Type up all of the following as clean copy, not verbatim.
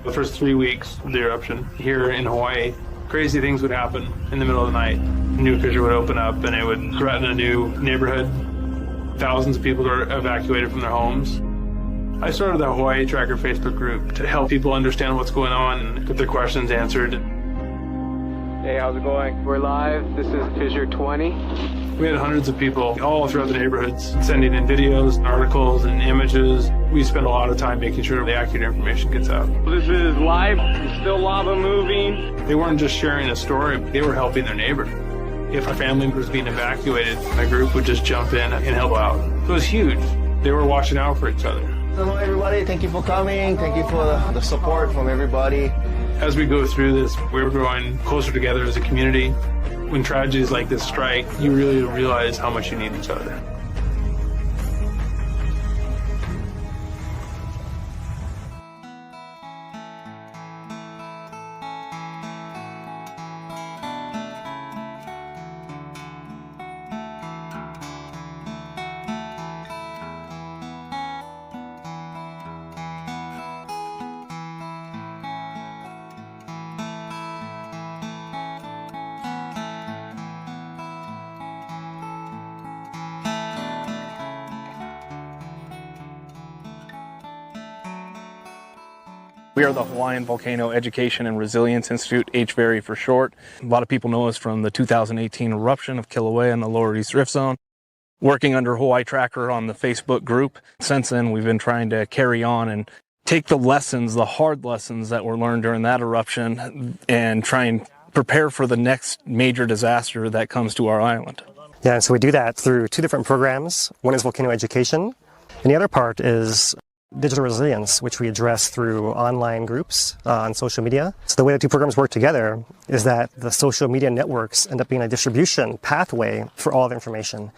The first 3 weeks of the eruption here in Hawaii, crazy things would happen in the middle of the night. A new fissure would open up and it would threaten a new neighborhood. Thousands of people are evacuated from their homes. I started the Hawaii Tracker Facebook group to help people understand what's going on and get their questions answered. Hey, how's it going? We're live. This is Fissure 20. We had hundreds of people all throughout the neighborhoods sending in videos, articles, and images. We spend a lot of time making sure the accurate information gets out. This is live. Still lava moving. They weren't just sharing a story, they were helping their neighbor. If a family was being evacuated, my group would just jump in and help out. So it was huge. They were watching out for each other. Hello, everybody. Thank you for coming. Thank you for the support from everybody. As we go through this, we're growing closer together as a community. When tragedies like this strike, you really realize how much you need each other. We are the Hawaiian Volcano Education and Resilience Institute, HVERI for short. A lot of people know us from the 2018 eruption of Kīlauea in the Lower East Rift Zone. Working under Hawaii Tracker on the Facebook group. Since then, we've been trying to carry on and take the lessons, the hard lessons that were learned during that eruption and try and prepare for the next major disaster that comes to our island. Yeah, so we do that through two different programs. One is volcano education, and the other part is digital resilience, which we address through online groups on social media. So the way the two programs work together is that the social media networks end up being a distribution pathway for all the information.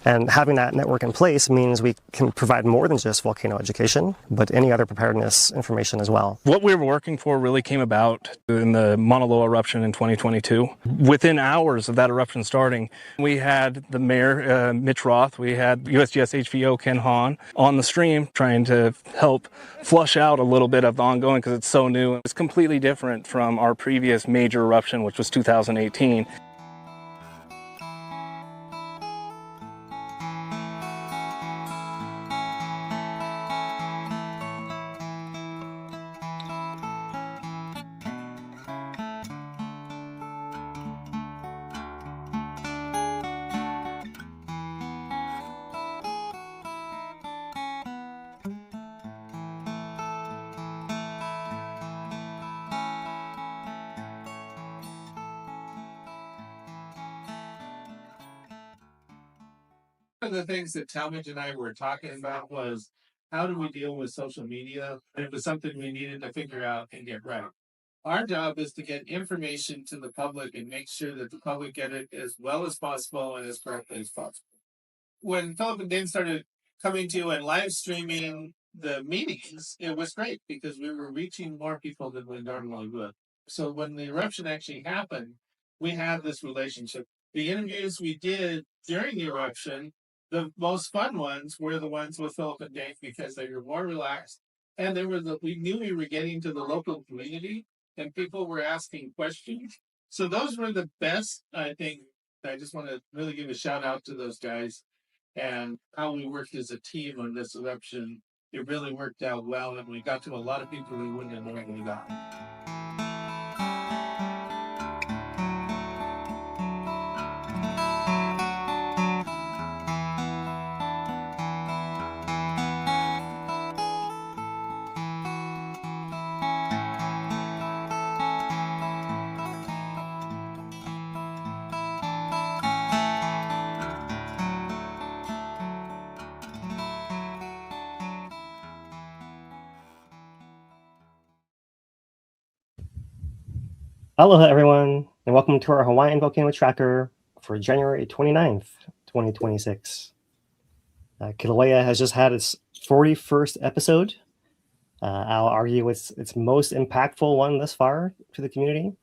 And having that network in place means we can provide more than just volcano education, but any other preparedness information as well. What we were working for really came about in the Mauna Loa eruption in 2022. Within hours of that eruption starting, we had the mayor, Mitch Roth, we had USGS HVO Ken Hahn on the stream trying to help flush out a little bit of the ongoing because it's so new. It's completely different from our previous major eruption, which was 2018. One of the things that Talmadge and I were talking about was how do we deal with social media? And it was something we needed to figure out and get right. Our job is to get information to the public and make sure that the public get it as well as possible and as correctly as possible. When Philip and Dane started coming to and live streaming the meetings, it was great because we were reaching more people than we normally would. So when the eruption actually happened, we had this relationship. The interviews we did during the eruption, the most fun ones were the ones with Philip and Dave because they were more relaxed, and we knew we were getting to the local community, and people were asking questions. So those were the best. I think I just want to really give a shout out to those guys and how we worked as a team on this eruption. It really worked out well, and we got to a lot of people we wouldn't have normally gotten. Aloha, everyone, and welcome to our Hawaiian Volcano Tracker for January 29th, 2026. Kīlauea has just had its 41st episode. I'll argue it's its most impactful one thus far to the community,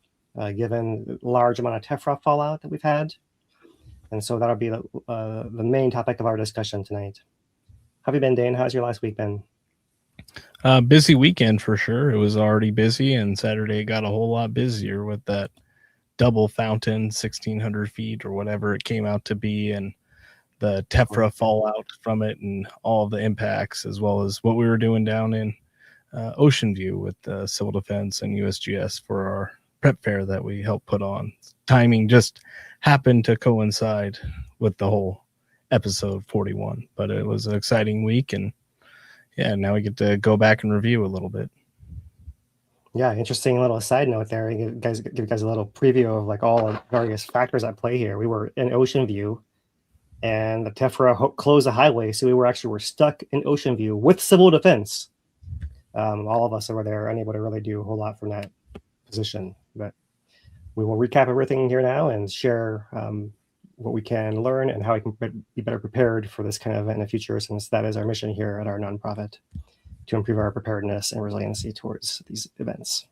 given the large amount of Tephra fallout that we've had. And so that'll be the main topic of our discussion tonight. How have you been, Dane? How's your last week been? Busy weekend for sure. It was already busy, and Saturday got a whole lot busier with that double fountain, 1,600 feet or whatever it came out to be, and the Tephra fallout from it and all of the impacts, as well as what we were doing down in Ocean View with Civil Defense and USGS for our prep fair that we helped put on. Timing just happened to coincide with the whole episode 41, but it was an exciting week, and yeah, now we get to go back and review a little bit. Yeah, interesting little side note there. Give you guys a little preview of like all the various factors at play here. We were in Ocean View, and the Tephra closed the highway, so we're stuck in Ocean View with Civil Defense. All of us over there unable to really do a whole lot from that position, but we will recap everything here now and share what we can learn and how we can be better prepared for this kind of event in the future, since that is our mission here at our nonprofit, to improve our preparedness and resiliency towards these events.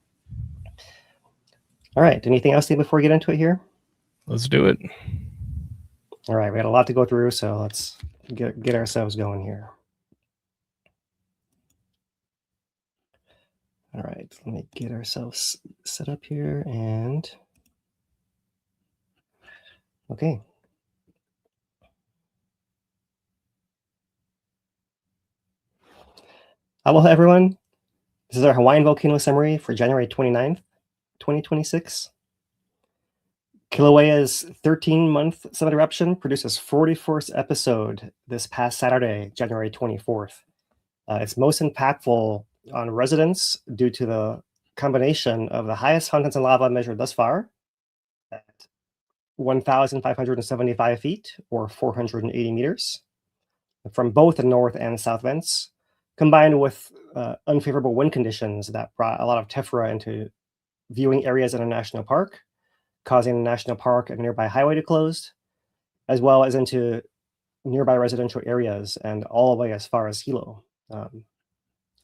All right, anything else before we get into it here? Let's do it. All right, we got a lot to go through, so let's get ourselves going here. All right, let me get ourselves set up here and okay. Aloha, everyone. This is our Hawaiian Volcano summary for January 29th, 2026. Kīlauea's 13-month summit eruption produced its 41st episode this past Saturday, January 24th. It's most impactful on residents due to the combination of the highest fountains of lava measured thus far at 1,575 feet or 480 meters from both the north and south vents, combined with unfavorable wind conditions that brought a lot of tephra into viewing areas in a national park, causing the national park and nearby highway to close, as well as into nearby residential areas and all the way as far as Hilo.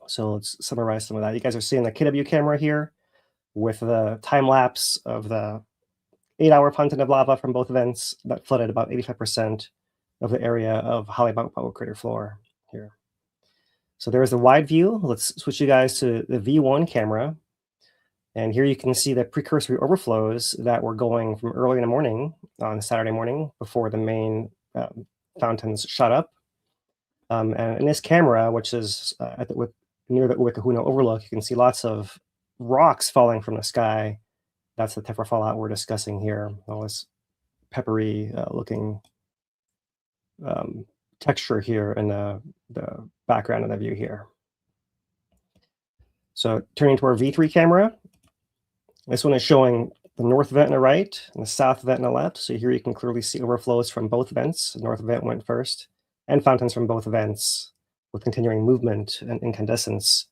So let's summarize some of that. You guys are seeing the KW camera here with the time lapse of the 8-hour fountain of lava from both vents that flooded about 85% of the area of Halemaʻumaʻu crater floor here. So there's the wide view. Let's switch you guys to the V1 camera. And here you can see the precursory overflows that were going from early in the morning on Saturday morning before the main fountains shot up. And in this camera, which is near the Uekahuna overlook, you can see lots of rocks falling from the sky. That's the Tephra fallout we're discussing here. All this peppery looking texture here in the background of the view here. So turning to our V3 camera, this one is showing the north vent on the right and the south vent on the left. So here you can clearly see overflows from both vents. The north vent went first, and fountains from both vents with continuing movement and incandescence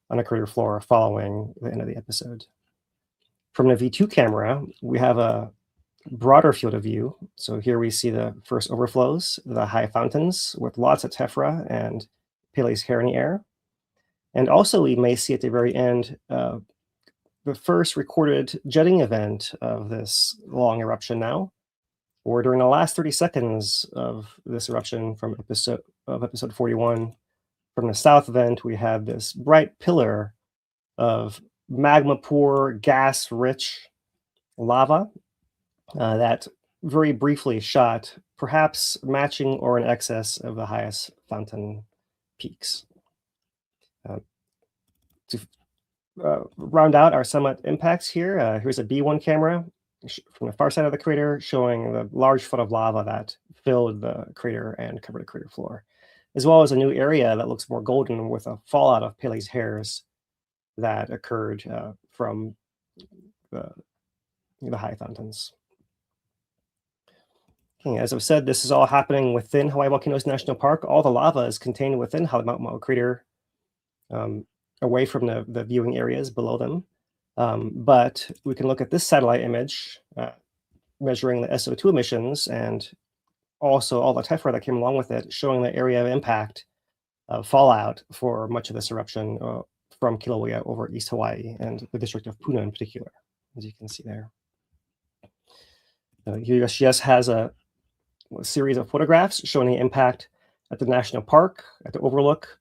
on the crater floor following the end of the episode. From the V2 camera, we have a broader field of view. So here we see the first overflows, the high fountains with lots of tephra and Pele's hair in the air. And also we may see at the very end the first recorded jetting event of this long eruption now, or during the last 30 seconds of this eruption from episode 41, from the south vent, we had this bright pillar of magma-poor, gas-rich lava that very briefly shot, perhaps matching or in excess of the highest fountain peaks. To round out our summit impacts here, here's a B1 camera from the far side of the crater showing the large flood of lava that filled the crater and covered the crater floor, as well as a new area that looks more golden with a fallout of Pele's hairs that occurred from the high fountains. Okay, as I've said, this is all happening within Hawaii Volcanoes National Park. All the lava is contained within Halemaʻumaʻu crater, away from the viewing areas below them. But we can look at this satellite image measuring the SO2 emissions and also all the tephra that came along with it, showing the area of impact of fallout for much of this eruption from Kīlauea over East Hawaii and the district of Puna in particular, as you can see there. USGS has a series of photographs showing the impact at the national park, at the overlook,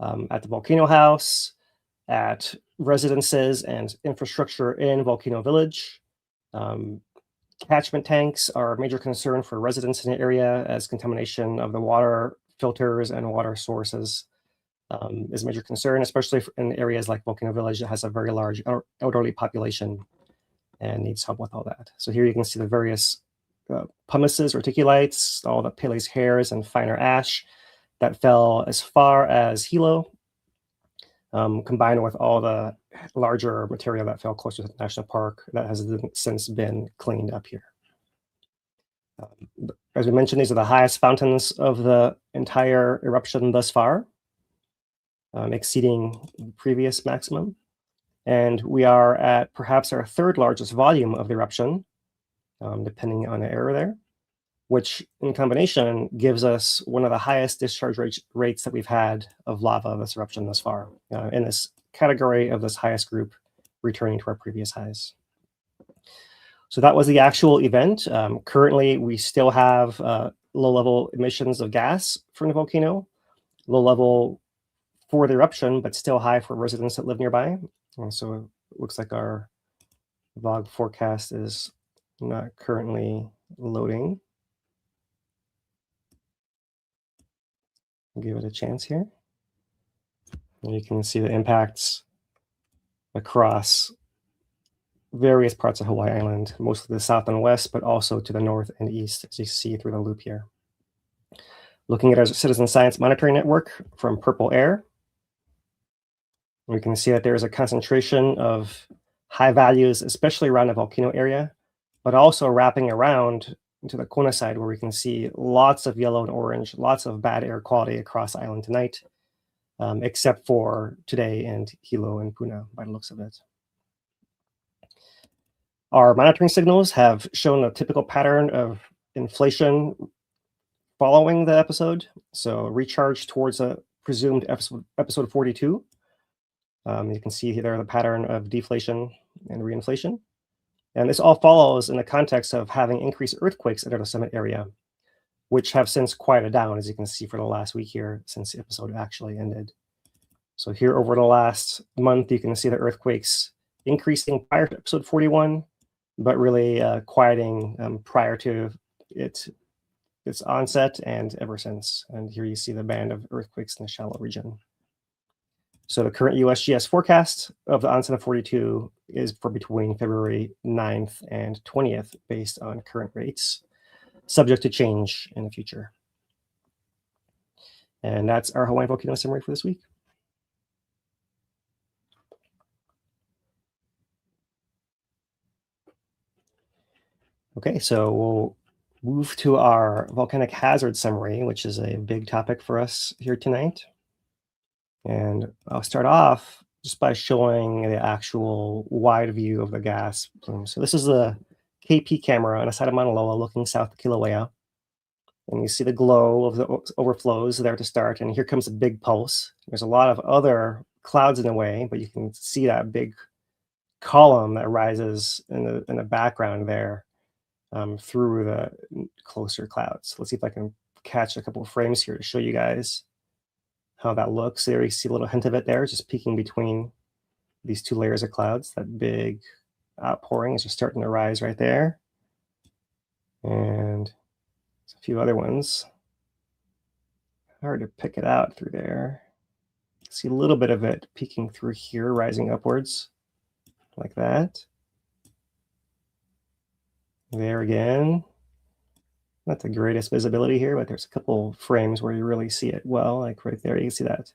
at the volcano house, at residences and infrastructure in Volcano Village. Catchment tanks are a major concern for residents in the area, as contamination of the water filters and water sources is a major concern, especially in areas like Volcano Village that has a very large elderly population and needs help with all that. So here you can see the various pumices, reticulites, all the Pele's hairs and finer ash that fell as far as Hilo, combined with all the larger material that fell closer to the national park that has since been cleaned up here. As we mentioned, these are the highest fountains of the entire eruption thus far, exceeding the previous maximum. And we are at perhaps our third largest volume of the eruption, depending on the error there, which in combination gives us one of the highest discharge rates that we've had of lava of this eruption thus far, in this category of this highest group, returning to our previous highs. So that was the actual event. Currently, we still have low-level emissions of gas from the volcano, low level for the eruption, but still high for residents that live nearby. And so it looks like our VOG forecast is not currently loading. I'll give it a chance here. And you can see the impacts across various parts of Hawaii Island, mostly the south and west, but also to the north and east, as you see through the loop here. Looking at our citizen science monitoring network from Purple Air, we can see that there is a concentration of high values, especially around the volcano area, but also wrapping around into the Kona side, where we can see lots of yellow and orange, lots of bad air quality across the island tonight, except for today and Hilo and Puna, by the looks of it. Our monitoring signals have shown a typical pattern of inflation following the episode. So recharge towards a presumed episode 42. You can see there the pattern of deflation and reinflation. And this all follows in the context of having increased earthquakes under the summit area, which have since quieted down, as you can see for the last week here, since the episode actually ended. So here over the last month, you can see the earthquakes increasing prior to episode 41, but really quieting prior to its onset and ever since. And here you see the band of earthquakes in the shallow region. So the current USGS forecast of the onset of 42 is for between February 9th and 20th, based on current rates, subject to change in the future. And that's our Hawaiian Volcano summary for this week. Okay, so we'll move to our volcanic hazard summary, which is a big topic for us here tonight. And I'll start off just by showing the actual wide view of the gas plume. So this is the KP camera on the side of Mauna Loa looking south of Kīlauea. And you see the glow of the overflows there to start. And here comes a big pulse. There's a lot of other clouds in the way, but you can see that big column that rises in the background there through the closer clouds. Let's see if I can catch a couple of frames here to show you guys how that looks. There you see a little hint of it there, just peeking between these two layers of clouds. That big outpouring is just starting to rise right there. And there's a few other ones. Hard to pick it out through there. See a little bit of it peeking through here, rising upwards like that. There again. Not the greatest visibility here, but there's a couple frames where you really see it well, like right there. You can see that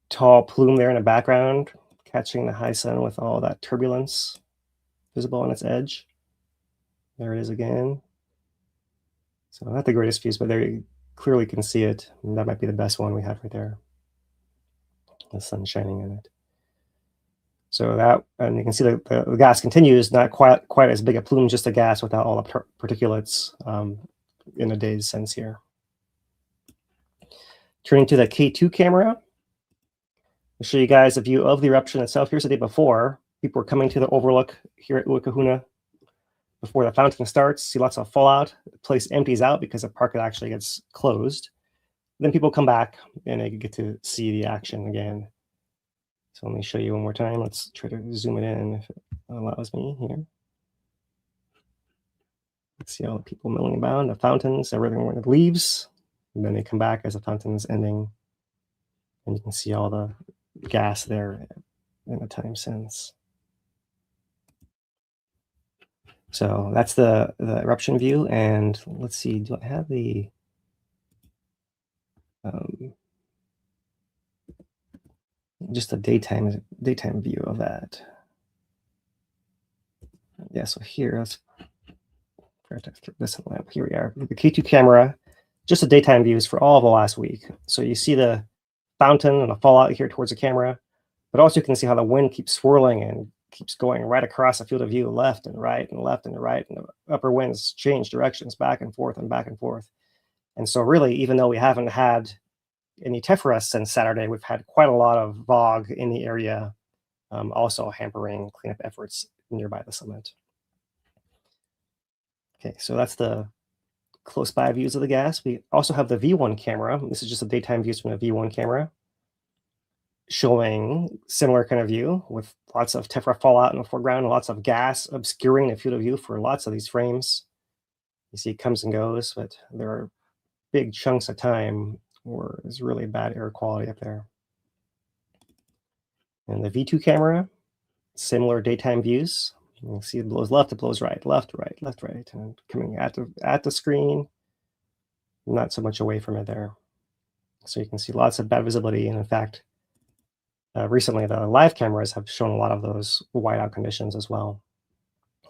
tall plume there in the background, catching the high sun with all that turbulence visible on its edge. There it is again. So not the greatest views, but there you clearly can see it. And that might be the best one we have right there. The sun shining in it. So that, and you can see the gas continues, not quite as big a plume, just a gas without all the particulates in a day's sense here. Turning to the K2 camera, I'll show you guys a view of the eruption itself. Here's the day before. People were coming to the overlook here at Uakahuna before the fountain starts. See lots of fallout. The place empties out because the park actually gets closed. then people come back and they get to see the action again. So let me show you one more time. Let's try to zoom it in if it allows me here. Let's see all the people milling about, the fountains, everything when it leaves. And then they come back as the fountain's ending. And you can see all the gas there in the time since. So that's the eruption view. And let's see, do I have the just a daytime view of that? Yeah, so here, let's this lamp. Here we are. The K2 camera, just the daytime views for all of the last week. So you see the fountain and the fallout here towards the camera, but also you can see how the wind keeps swirling and keeps going right across the field of view, left and right and left and right, and the upper winds change directions back and forth and back and forth. And so really, even though we haven't had any Tephra since Saturday, we've had quite a lot of fog in the area, also hampering cleanup efforts nearby the summit. Okay, so that's the close by views of the gas. We also have the V1 camera. This is just a daytime views from the V1 camera, showing similar kind of view with lots of Tephra fallout in the foreground and lots of gas obscuring the field of view for lots of these frames. You see it comes and goes, but there are big chunks of time where there's really bad air quality up there. And the V2 camera, similar daytime views. You can see it blows left, it blows right, left, right, left, right, and coming at the screen, not so much away from it there. So you can see lots of bad visibility. And in fact, recently the live cameras have shown a lot of those whiteout conditions as well.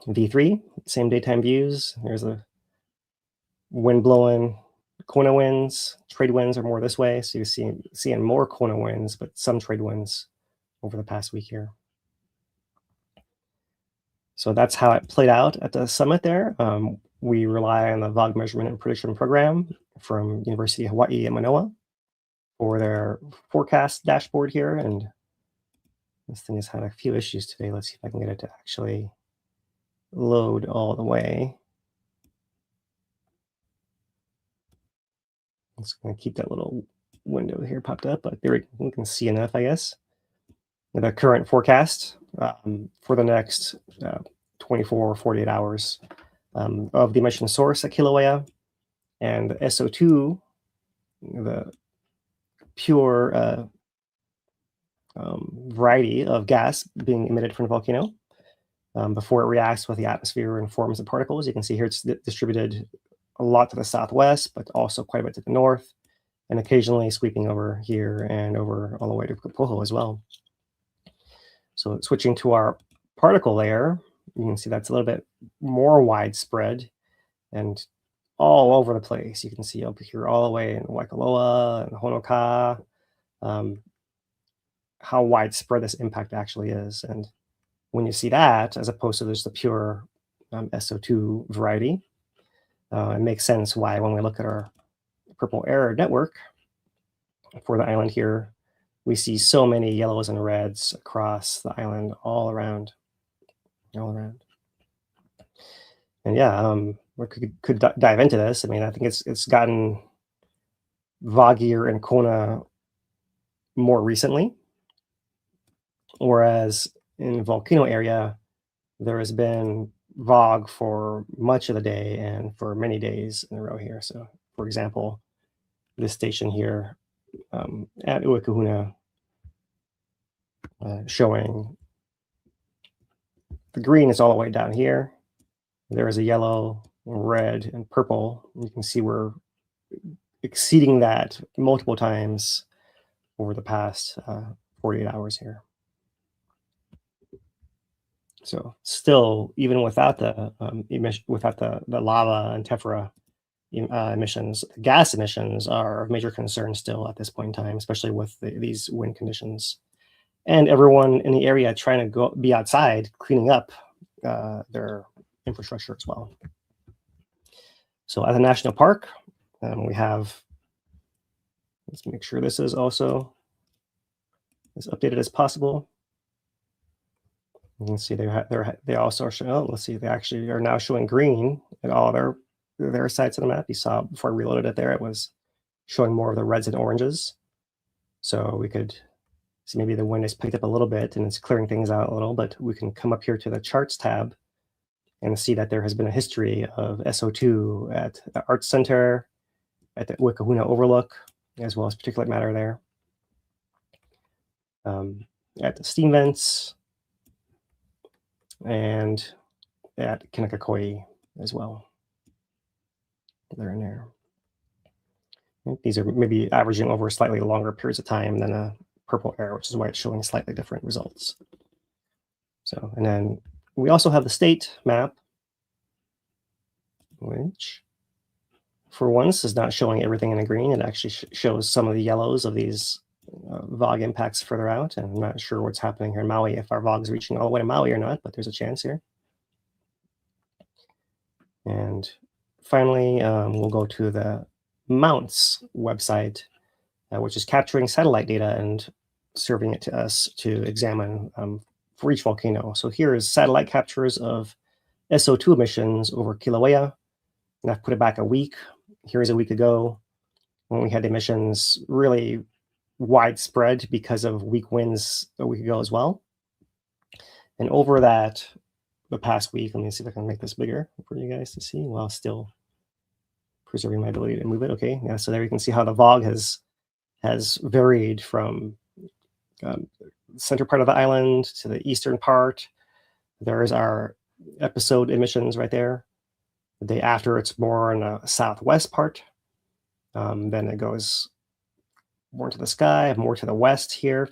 V3, same daytime views. There's a wind blowing, Kona winds. Trade winds are more this way. So you're seeing more Kona winds, but some trade winds over the past week here. So that's how it played out at the summit there. We rely on the VOG measurement and prediction program from University of Hawaii at Manoa for their forecast dashboard here. And this thing has had a few issues today. Let's see if I can get it to actually load all the way. I'm just going to keep that little window here popped up, but there we can see enough, I guess. The current forecast for the next 24 or 48 hours of the emission source at Kīlauea, and the SO2, the pure variety of gas being emitted from the volcano before it reacts with the atmosphere and forms the particles. You can see here it's distributed a lot to the southwest, but also quite a bit to the north, and occasionally sweeping over here and over all the way to Puʻuʻōʻō as well. So switching to our particle layer, you can see that's a little bit more widespread and all over the place. You can see up here all the way in Waikoloa and Honoka, how widespread this impact actually is. And when you see that, as opposed to just the pure SO2 variety, it makes sense why when we look at our purple error network for the island here, we see so many yellows and reds across the island all around. And yeah, we could dive into this. I mean, I think it's gotten foggier in Kona more recently, whereas in the volcano area, there has been fog for much of the day and for many days in a row here. So, for example, this station here at Uakahuna, showing the green is all the way down here. There is a yellow, red, and purple. You can see we're exceeding that multiple times over the past 48 hours here. So still, even without the the lava and Tephra emissions, gas emissions are of major concern still at this point in time, especially with these wind conditions. And everyone in the area trying to be outside, cleaning up their infrastructure as well. So at the national park, we have, let's make sure this is also as updated as possible. You can see they also are showing, let's see, they actually are now showing green at all their sites on the map. You saw before I reloaded it there, it was showing more of the reds and oranges. So we could see maybe the wind has picked up a little bit and it's clearing things out a little, but we can come up here to the charts tab and see that there has been a history of SO2 at the Arts Center, at the Wikahuna Overlook, as well as particulate matter there. At the steam vents, and at Kinakakoi as well. They're in there. These are maybe averaging over slightly longer periods of time than a purple air, which is why it's showing slightly different results. So, and then we also have the state map, which for once is not showing everything in the green. It actually shows some of the yellows of these VOG impacts further out. And I'm not sure what's happening here in Maui, if our VOG is reaching all the way to Maui or not, but there's a chance here. And finally, we'll go to the Mounts website, which is capturing satellite data and serving it to us to examine for each volcano. So here is satellite captures of SO2 emissions over Kīlauea, and I've put it back a week. Here's a week ago when we had emissions really widespread because of weak winds a week ago as well. And over that, the past week, let me see if I can make this bigger for you guys to see while still preserving my ability to move it. Okay, yeah, so there you can see how the VOG has varied from center part of the island to the eastern part. There's our episode emissions right there. The day after, it's more in the southwest part. Then it goes more to the sky, more to the west here,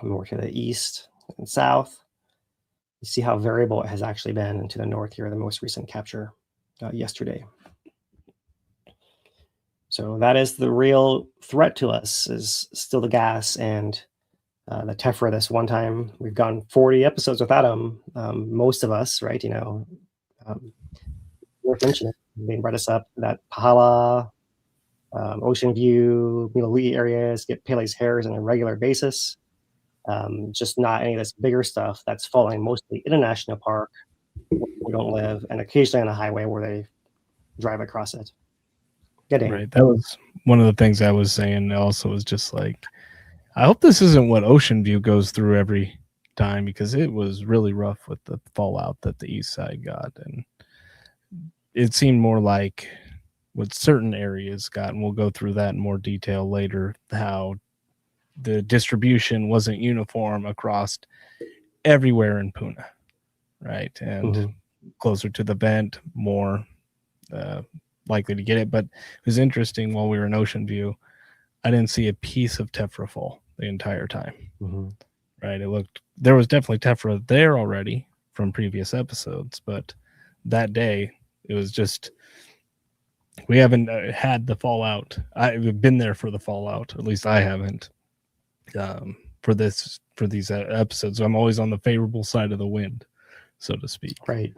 more to the east and south. You see how variable it has actually been, and to the north here, the most recent capture yesterday. So that is the real threat to us, is still the gas and the Tephra. This one time, we've gone 40 episodes without them. Most of us, right? You know, worth mentioning. They brought us up that Pahala, Ocean View, Miʻuʻōʻō areas get Pele's hairs on a regular basis. Just not any of this bigger stuff that's falling mostly in a national park where we don't live, and occasionally on a highway where they drive across it. Right. That was one of the things I was saying also, was just like, I hope this isn't what Ocean View goes through every time, because it was really rough with the fallout that the east side got. And it seemed more like what certain areas got, and we'll go through that in more detail later, how the distribution wasn't uniform across everywhere in Puna, right? And closer to the vent, more likely to get it. But it was interesting, while we were in Ocean View, I didn't see a piece of Tephra fall the entire time. Right? It looked, there was definitely Tephra there already from previous episodes, but that day it was just, we haven't had the fallout. I've been there for the fallout, at least I haven't, for these episodes. So I'm always on the favorable side of the wind, so to speak. Right.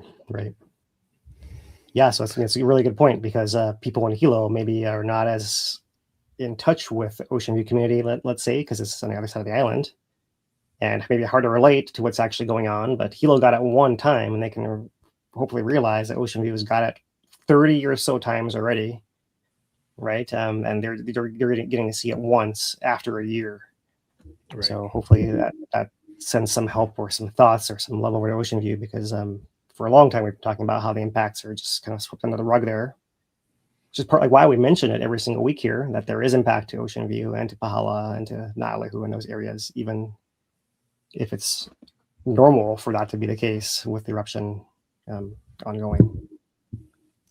Yeah, so it's a really good point, because people in Hilo maybe are not as in touch with the Ocean View community, let's say, because it's on the other side of the island, and maybe hard to relate to what's actually going on. But Hilo got it one time, and they can hopefully realize that Ocean View has got it 30 or so times already, right? And they're getting to see it once after a year. Right. So hopefully that sends some help or some thoughts or some love over to Ocean View, because for a long time we've been talking about how the impacts are just kind of swept under the rug there, which is partly why we mention it every single week here, that there is impact to Ocean View and to Pahala and to Naʻalehu and those areas, even if it's normal for that to be the case with the eruption ongoing.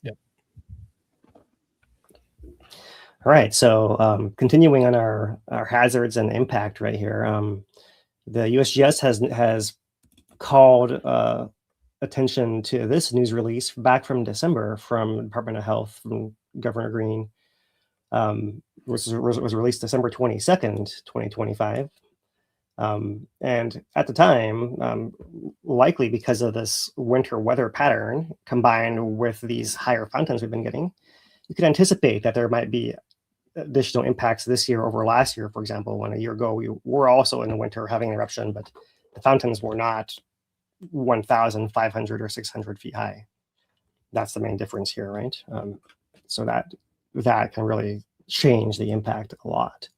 Yep. All right, so continuing on our hazards and impact right here, the USGS has called attention to this news release back from December from the Department of Health, from Governor Green, was released December 22nd, 2025. And at the time, likely because of this winter weather pattern combined with these higher fountains we've been getting, you could anticipate that there might be additional impacts this year over last year. For example, when a year ago we were also in the winter having an eruption, but the fountains were not 1,500 or 600 feet high. That's the main difference here, right? So that can really change the impact a lot.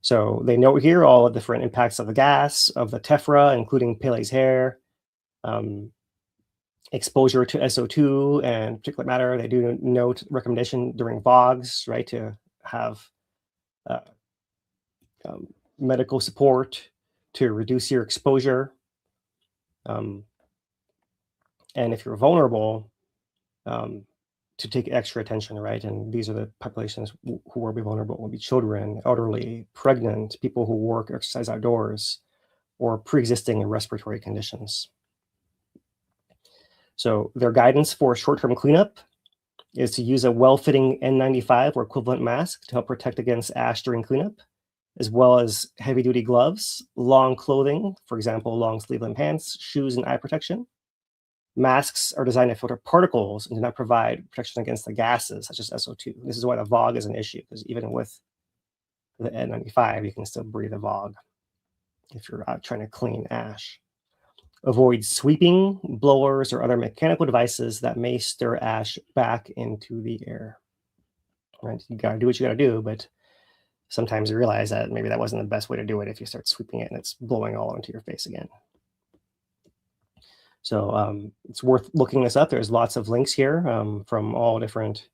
So they note here all the different impacts of the gas, of the tephra, including Pele's hair, exposure to SO2 and particulate matter. They do note recommendation during VOGs, right, to have medical support to reduce your exposure. And if you're vulnerable, to take extra attention, right? And these are the populations who will be vulnerable, will be children, elderly, pregnant, people who work, exercise outdoors, or pre-existing respiratory conditions. So their guidance for short-term cleanup is to use a well-fitting N95 or equivalent mask to help protect against ash during cleanup, as well as heavy-duty gloves, long clothing, for example, long sleeve-length pants, shoes, and eye protection. Masks are designed to filter particles and do not provide protection against the gases, such as SO2. This is why the VOG is an issue, because even with the N95, you can still breathe a VOG if you're out trying to clean ash. Avoid sweeping, blowers, or other mechanical devices that may stir ash back into the air. Right? You gotta do what you gotta do, but sometimes you realize that maybe that wasn't the best way to do it if you start sweeping it and it's blowing all into your face again. So it's worth looking this up. There's lots of links here from all different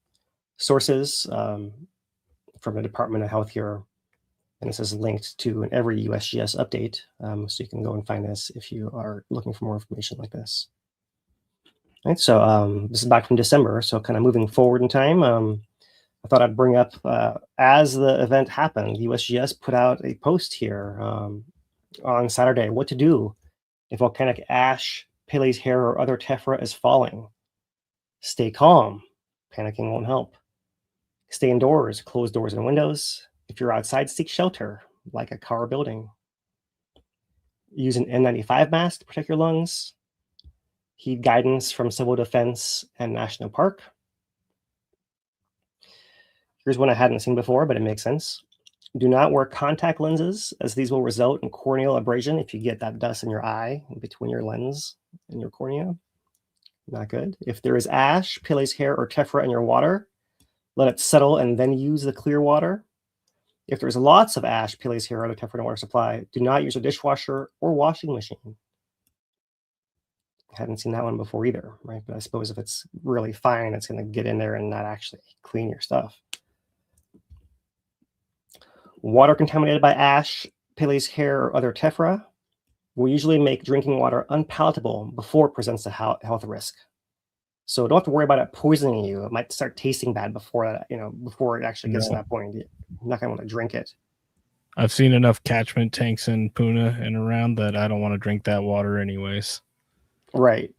sources from the Department of Health here. And this is linked to in every USGS update. So you can go and find this if you are looking for more information like this. Right, so this is back from December. So kind of moving forward in time, I thought I'd bring up, as the event happened, USGS put out a post here on Saturday, what to do if volcanic ash, Pele's hair, or other tephra is falling. Stay calm. Panicking won't help. Stay indoors. Close doors and windows. If you're outside, seek shelter, like a car or building. Use an N95 mask to protect your lungs. Heed guidance from Civil Defense and National Park. Here's one I hadn't seen before, but it makes sense. Do not wear contact lenses, as these will result in corneal abrasion if you get that dust in your eye, between your lens and your cornea. Not good. If there is ash, Pele's hair, or tephra in your water, let it settle and then use the clear water. If there's lots of ash, Pele's hair, or other tephra in water supply, do not use a dishwasher or washing machine. I hadn't seen that one before either, right? But I suppose if it's really fine, it's going to get in there and not actually clean your stuff. Water contaminated by ash, Pele's hair, or other tephra will usually make drinking water unpalatable before it presents a health risk. So don't have to worry about it poisoning you. It might start tasting bad before that, before it actually gets to that point. You're not going to want to drink it. I've seen enough catchment tanks in Puna and around that I don't want to drink that water anyways. Right.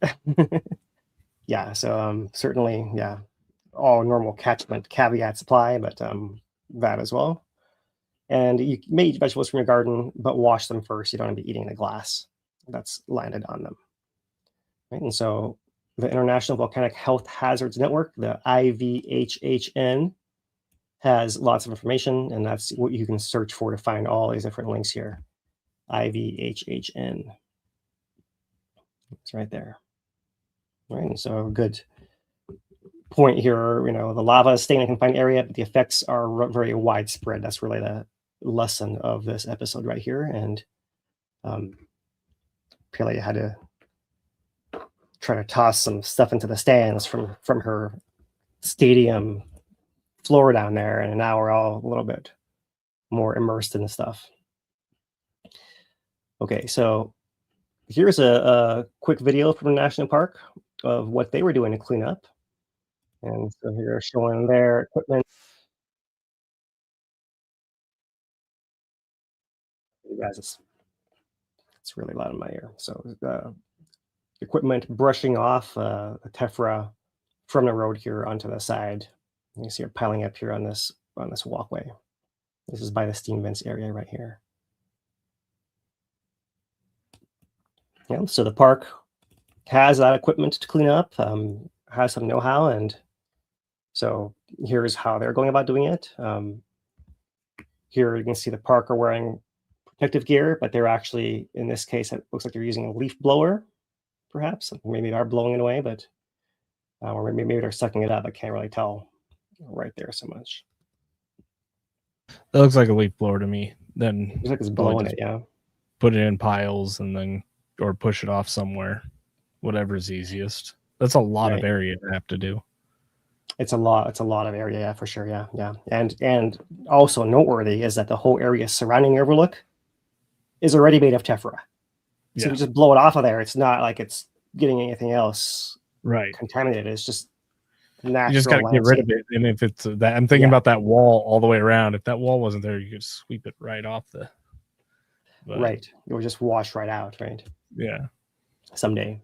Yeah. So certainly, yeah, all normal catchment caveats apply, but that as well. And you may eat vegetables from your garden, but wash them first. You don't want to be eating the glass that's landed on them. Right? And so the International Volcanic Health Hazards Network, the IVHHN, has lots of information, and that's what you can search for to find all these different links here. IVHHN. It's right there. Right, and so good point here, the lava is staying in a confined area, but the effects are very widespread. That's really the lesson of this episode right here. And Pele had to try to toss some stuff into the stands from her stadium floor down there, and now we're all a little bit more immersed in the stuff. Okay, so here's a quick video from the national park of what they were doing to clean up. And so here showing their equipment. You guys, it's really loud in my ear. So the equipment brushing off the tephra from the road here onto the side. You see it piling up here on this walkway. This is by the steam vents area right here. Yeah, so the park has that equipment to clean up, has some know-how, and so here's how they're going about doing it. Here you can see the park are wearing protective gear, but they're actually, in this case, it looks like they're using a leaf blower, perhaps. Maybe they are blowing it away, but or maybe they're sucking it up. I can't really tell right there so much. That looks like a leaf blower to me. Then Looks like it's probably blowing just it, yeah. put it in piles and then, or push it off somewhere, whatever's easiest. That's a lot of Right. area to have to do. It's a lot of area, yeah, for sure, yeah. And also noteworthy is that the whole area surrounding the overlook is already made of tephra. So you can just blow it off of there. It's not like it's getting anything else Right. contaminated. It's just natural. You just got to get rid of it. And if it's that, I'm thinking about that wall all the way around. If that wall wasn't there, you could sweep it right off the. But, right. It would just wash right out, right? Yeah. Someday.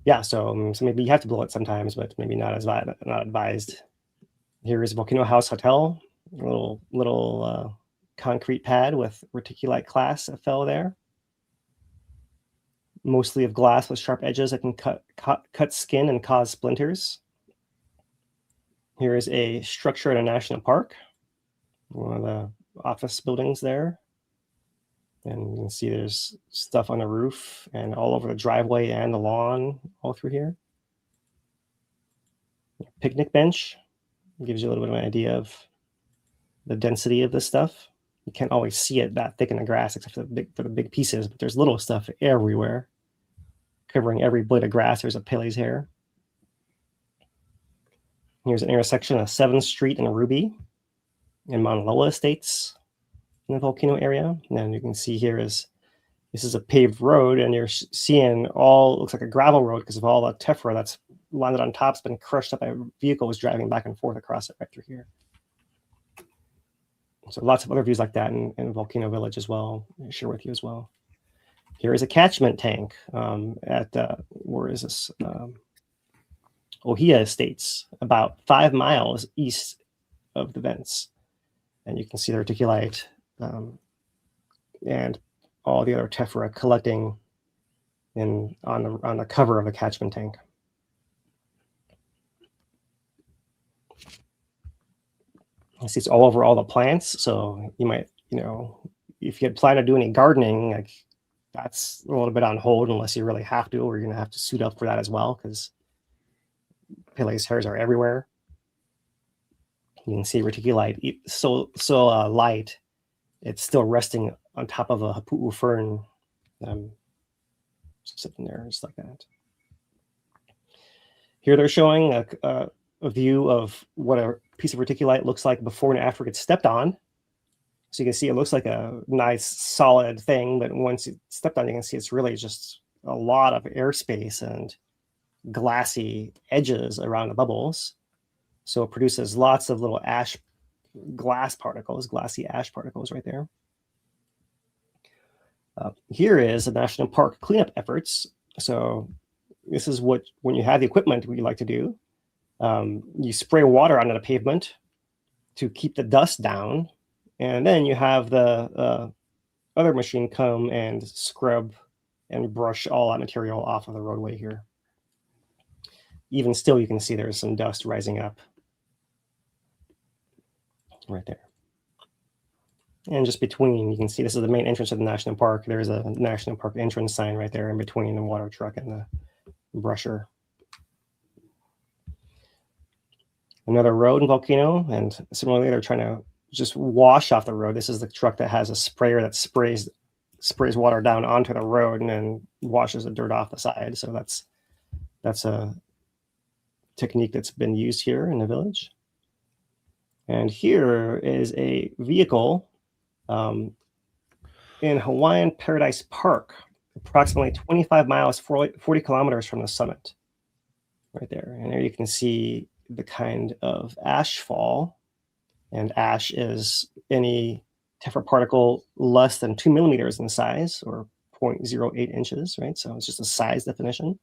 Yeah, so maybe you have to blow it sometimes, but maybe not advised. Here is Volcano House Hotel, a little concrete pad with reticulite class that fell there. Mostly of glass with sharp edges that can cut skin and cause splinters. Here is a structure in a national park, one of the office buildings there. And you can see there's stuff on the roof and all over the driveway and the lawn, all through here. Picnic bench gives you a little bit of an idea of the density of this stuff. You can't always see it that thick in the grass, except for the big pieces, but there's little stuff everywhere. Covering every blade of grass, there's a Pele's hair. Here's an intersection of 7th Street and Ruby in Mauna Loa Estates in the volcano area. And you can see here this is a paved road, and you're seeing looks like a gravel road because of all the tephra that's landed on top. It's been crushed up by vehicles driving back and forth across it right through here. So lots of other views like that in Volcano Village as well. I'll share with you as well. Here is a catchment tank at, where is this? Ohia Estates, about 5 miles east of the vents. And you can see the reticulite and all the other tephra collecting on the cover of the catchment tank. You see it's all over all the plants. So you might, if you had planned to do any gardening, like that's a little bit on hold unless you really have to, or you're going to have to suit up for that as well, because Pele's hairs are everywhere. You can see reticulite so light, it's still resting on top of a hapu'u fern, sitting there just like that. Here they're showing a view of what a piece of reticulite looks like before and after it's stepped on. So you can see it looks like a nice solid thing, but once it's stepped on, you can see it's really just a lot of airspace and glassy edges around the bubbles. So it produces lots of little glassy ash particles right there. Here is the national park cleanup efforts. So this is when you have the equipment, what you like to do. You spray water onto the pavement to keep the dust down. And then you have the other machine come and scrub and brush all that material off of the roadway here. Even still, you can see there's some dust rising up right there. And just between, you can see this is the main entrance of the national park. There's a national park entrance sign right there in between the water truck and the brusher. Another road in Volcano, and similarly, they're trying to just wash off the road. This is the truck that has a sprayer that sprays water down onto the road and then washes the dirt off the side. So that's a technique that's been used here in the village. And here is a vehicle in Hawaiian Paradise Park, approximately 25 miles, 40 kilometers from the summit, right there. And there you can see the kind of ash fall. And ash is any tephra particle less than 2 millimeters in size, or 0.08 inches, right? So it's just a size definition.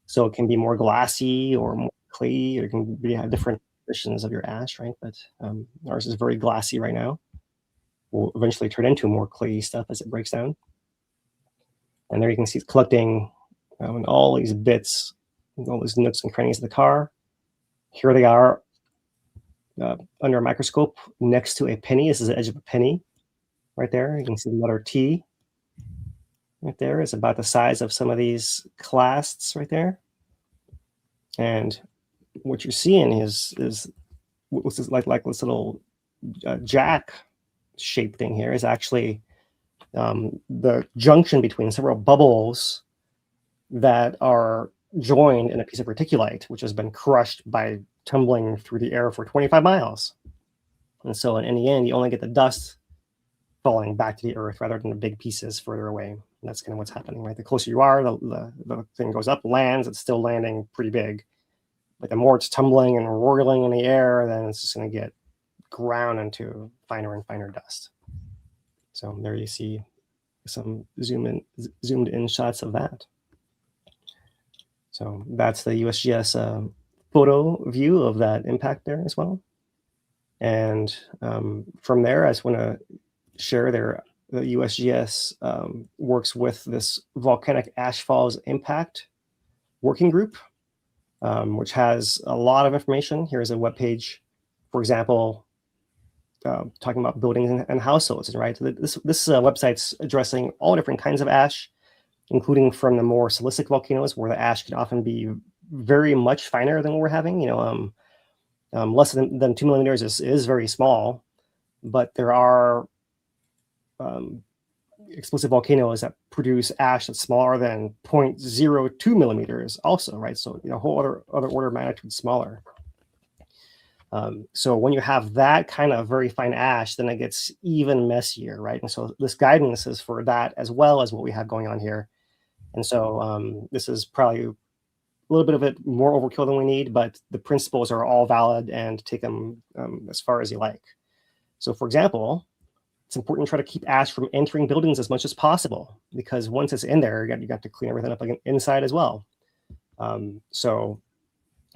So it can be more glassy or more clayey, or it can have different conditions of your ash, right? But ours is very glassy right now. Will eventually turn into more clayey stuff as it breaks down. And there you can see it's collecting all these bits, all these nooks and crannies of the car. Here they are under a microscope next to a penny. This is the edge of a penny right there. You can see the letter T right there. It's about the size of some of these clasts right there. And what you're seeing is what's this, like this little jack shaped thing here is actually the junction between several bubbles that are joined in a piece of reticulite, which has been crushed by tumbling through the air for 25 miles. And so in the end, you only get the dust falling back to the earth rather than the big pieces further away. And that's kind of what's happening, right? The closer you are, the thing goes up, lands, it's still landing pretty big. But the more it's tumbling and whirling in the air, then it's just going to get ground into finer and finer dust. So there you see some zoomed in shots of that. So that's the USGS photo view of that impact there as well. And from there, I just want to share the USGS works with this volcanic ash falls impact working group, which has a lot of information. Here's a webpage, for example, talking about buildings and households, right? This website's addressing all different kinds of ash, including from the more silicic volcanoes, where the ash can often be very much finer than what we're having. Less than 2 millimeters is very small, but there are explosive volcanoes that produce ash that's smaller than 0.02 millimeters also, right? So, a whole other order of magnitude smaller. So when you have that kind of very fine ash, then it gets even messier, right? And so this guidance is for that as well as what we have going on here. And so this is probably a little bit of it more overkill than we need, but the principles are all valid and take them as far as you like. So for example, it's important to try to keep ash from entering buildings as much as possible, because once it's in there, you got to clean everything up inside as well. So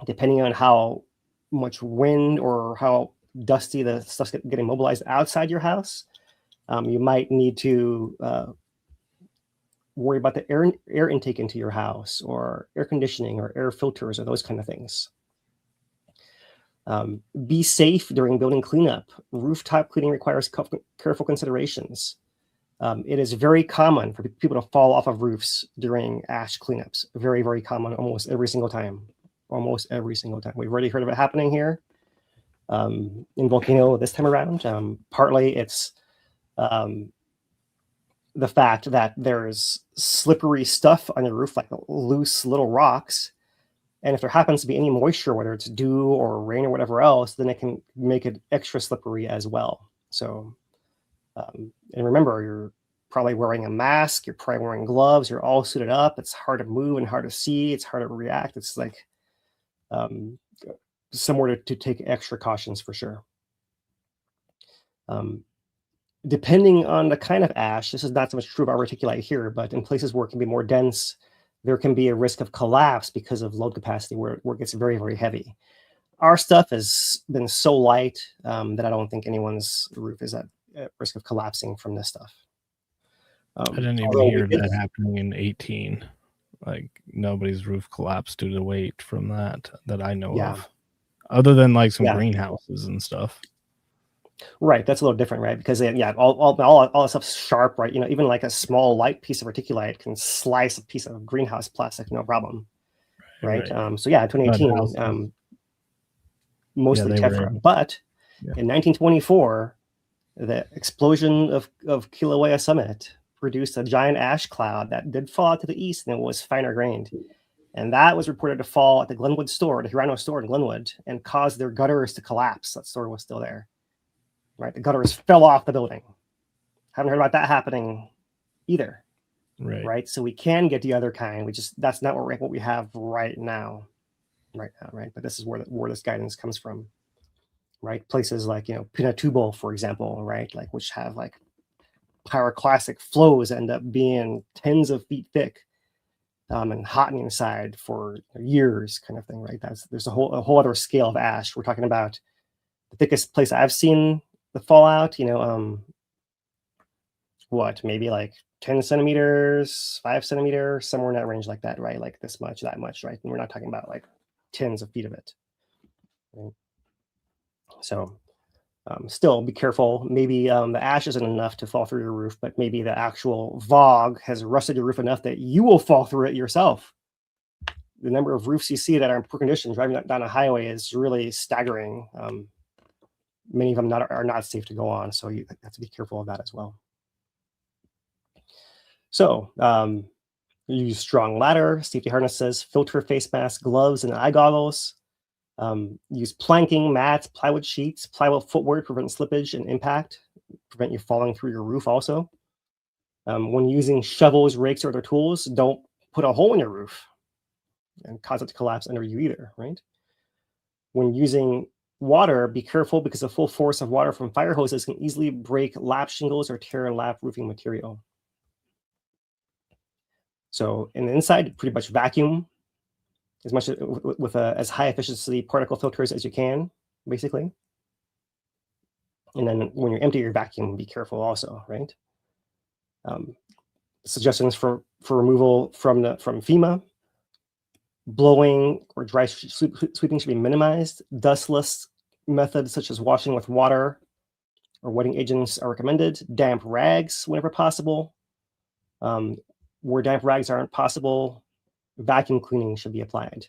depending on how much wind or how dusty the stuff's getting mobilized outside your house, you might need to worry about the air intake into your house, or air conditioning, or air filters, or those kind of things. Be safe during building cleanup. Rooftop cleaning requires careful considerations. It is very common for people to fall off of roofs during ash cleanups. Very, very common, almost every single time. Almost every single time. We've already heard of it happening here in Volcano this time around. Partly it's the fact that there's slippery stuff on your roof, like loose little rocks. And if there happens to be any moisture, whether it's dew or rain or whatever else, then it can make it extra slippery as well. So, and remember, you're probably wearing a mask, you're probably wearing gloves, you're all suited up. It's hard to move and hard to see. It's hard to react. It's like somewhere to take extra cautions for sure. Depending on the kind of ash, this is not so much true of our reticulite here, but in places where it can be more dense, there can be a risk of collapse because of load capacity where it gets very, very heavy. Our stuff has been so light that I don't think anyone's roof is at risk of collapsing from this stuff. I didn't even hear that happening in 18. Like nobody's roof collapsed due to weight from that I know of, other than like some greenhouses and stuff. Right, that's a little different, right? Because all that stuff's sharp, right? Even like a small light piece of reticulite can slice a piece of greenhouse plastic, no problem, right? So 2018, mostly Tephra, but in 1924, the explosion of Kīlauea summit produced a giant ash cloud that did fall out to the east, and it was finer grained. And that was reported to fall at the Glenwood store, the Hirano store in Glenwood, and caused their gutters to collapse. That store was still there, right? The gutters fell off the building. Haven't heard about that happening either, right? So we can get the other kind. That's not what we have right now, right? But this is where this guidance comes from, right? Places like Pinatubo, for example, right? Like which have like pyroclastic flows end up being tens of feet thick and hot inside for years, kind of thing, right? There's a whole other scale of ash. We're talking about the thickest place I've seen the fallout, maybe like 10 centimeters, 5 centimeters, somewhere in that range like that, right? Like this much, that much, right? And we're not talking about like tens of feet of it, right? So still be careful. Maybe the ash isn't enough to fall through your roof, but maybe the actual fog has rusted your roof enough that you will fall through it yourself. The number of roofs you see that are in poor condition driving down a highway is really staggering. many of them are not safe to go on, so you have to be careful of that as well. So use strong ladder, safety harnesses, filter face masks, gloves, and eye goggles. Use planking, mats, plywood sheets, plywood footwear to prevent slippage and impact, prevent you falling through your roof also. When using shovels, rakes, or other tools, don't put a hole in your roof and cause it to collapse under you either, right? When using water, be careful because the full force of water from fire hoses can easily break lap shingles or tear lap roofing material. So in the inside, pretty much vacuum as much with as high efficiency particle filters as you can, basically. And then when you're empty your vacuum, be careful also, right? Suggestions for removal from FEMA: blowing or dry sweeping should be minimized. Dustless methods such as washing with water or wetting agents are recommended. Damp rags whenever possible. Where damp rags aren't possible, vacuum cleaning should be applied.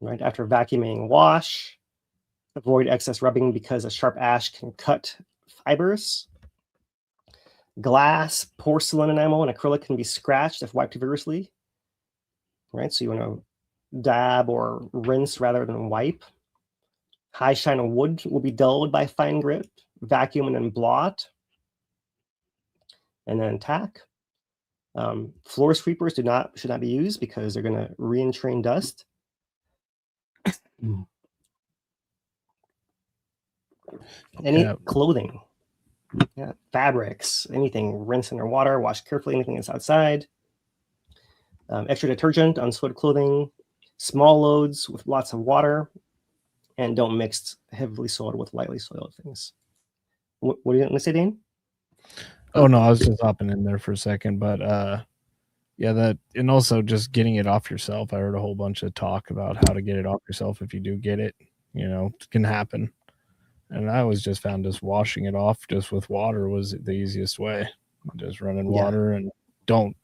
Right after vacuuming, wash. Avoid excess rubbing because a sharp ash can cut fibers. Glass, porcelain enamel, and acrylic can be scratched if wiped vigorously. Right, so you want to dab or rinse rather than wipe. High shine of wood will be dulled by fine grit. Vacuum and then blot. And then tack. Floor sweepers should not be used because they're going to re-entrain dust. Any clothing, fabrics, anything, rinse in water, wash carefully, anything that's outside. Extra detergent on soiled clothing, small loads with lots of water, and don't mix heavily soiled with lightly soiled things. What do you want to say, Dane? Oh no, I was just hopping in there for a second, but yeah, that, and also just getting it off yourself. I heard a whole bunch of talk about how to get it off yourself if you do get it. You know, it can happen. And I always just found just washing it off just with water was the easiest way. Just running water and don't,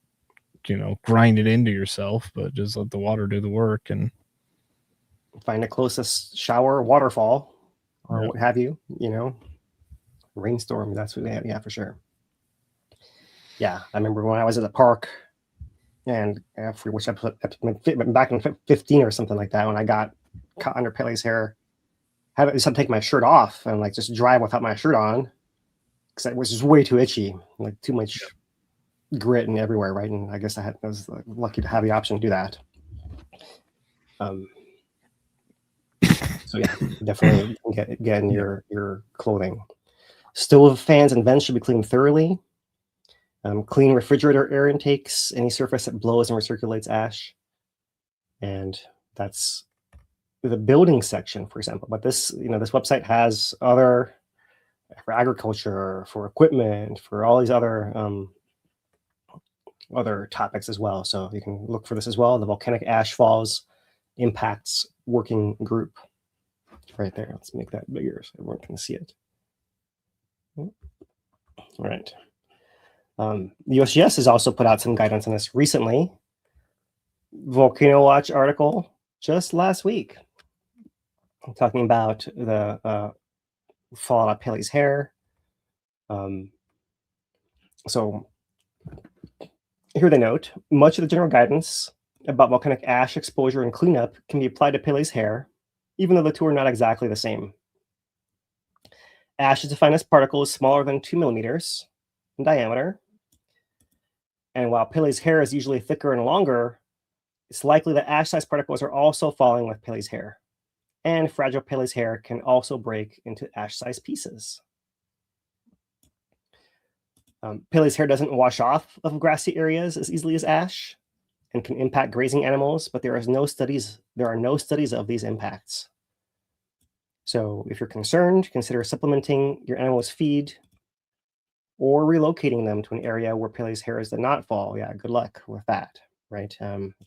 grind it into yourself, but just let the water do the work and find the closest shower, waterfall, or what have you, rainstorm. That's what they have. Yeah, for sure. Yeah, I remember when I was at the park, and I forget which episode, back in 15 or something like that, when I got caught under Pele's hair, I had to take my shirt off and just drive without my shirt on because it was just way too itchy, too much grit and everywhere, right? And I guess I was lucky to have the option to do that. So yeah, definitely get in your clothing. Stove fans and vents should be cleaned thoroughly. Clean refrigerator air intakes, any surface that blows and recirculates ash. And that's the building section, for example. But this, this website has other for agriculture, for equipment, for all these other topics as well. So you can look for this as well. The Volcanic Ash Falls Impacts Working Group. Right there. Let's make that bigger so everyone can see it. All right. The USGS has also put out some guidance on this recently. Volcano Watch article just last week talking about the fallout of Pele's hair. So here they note, much of the general guidance about volcanic ash exposure and cleanup can be applied to Pele's hair, even though the two are not exactly the same. Ash is defined as particles smaller than 2 millimeters in diameter. And while Pele's hair is usually thicker and longer, it's likely that ash-sized particles are also falling with Pele's hair. And fragile Pele's hair can also break into ash-sized pieces. Pele's hair doesn't wash off of grassy areas as easily as ash and can impact grazing animals, but there are no studies of these impacts. So if you're concerned, consider supplementing your animal's feed or relocating them to an area where Pele's hairs did not fall. Yeah, good luck with that, right?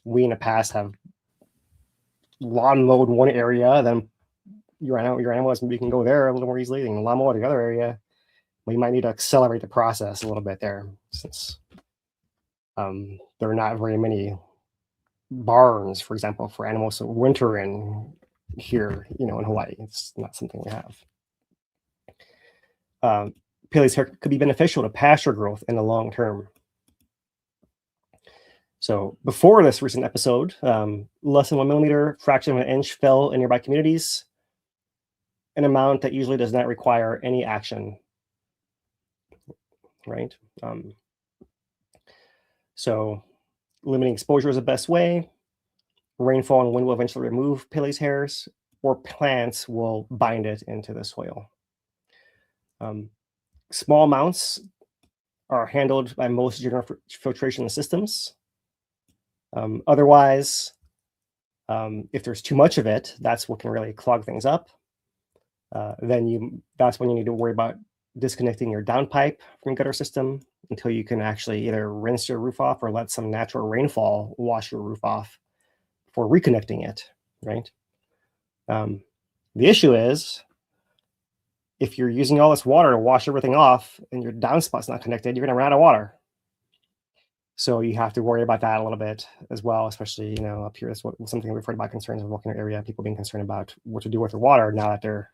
We in the past have lawn mowed one area, then your animals maybe can go there a little more easily, and lawn mow the other area. We might need to accelerate the process a little bit there, since there are not very many barns, for example, for animals to winter in here, in Hawaii. It's not something we have. Pele's hair could be beneficial to pasture growth in the long term. So before this recent episode, less than 1 millimeter, fraction of an inch fell in nearby communities, an amount that usually does not require any action, right? So limiting exposure is the best way. Rainfall and wind will eventually remove Pele's hairs, or plants will bind it into the soil. Small amounts are handled by most general filtration systems. Otherwise, if there's too much of it, that's what can really clog things up. That's when you need to worry about disconnecting your downpipe from your gutter system until you can actually either rinse your roof off or let some natural rainfall wash your roof off before reconnecting it, right? The issue is, if you're using all this water to wash everything off and your downspot's not connected, you're going to run out of water. So you have to worry about that a little bit as well, especially, up here. That's something we've heard about, concerns of volcano area, people being concerned about what to do with their water now that they're,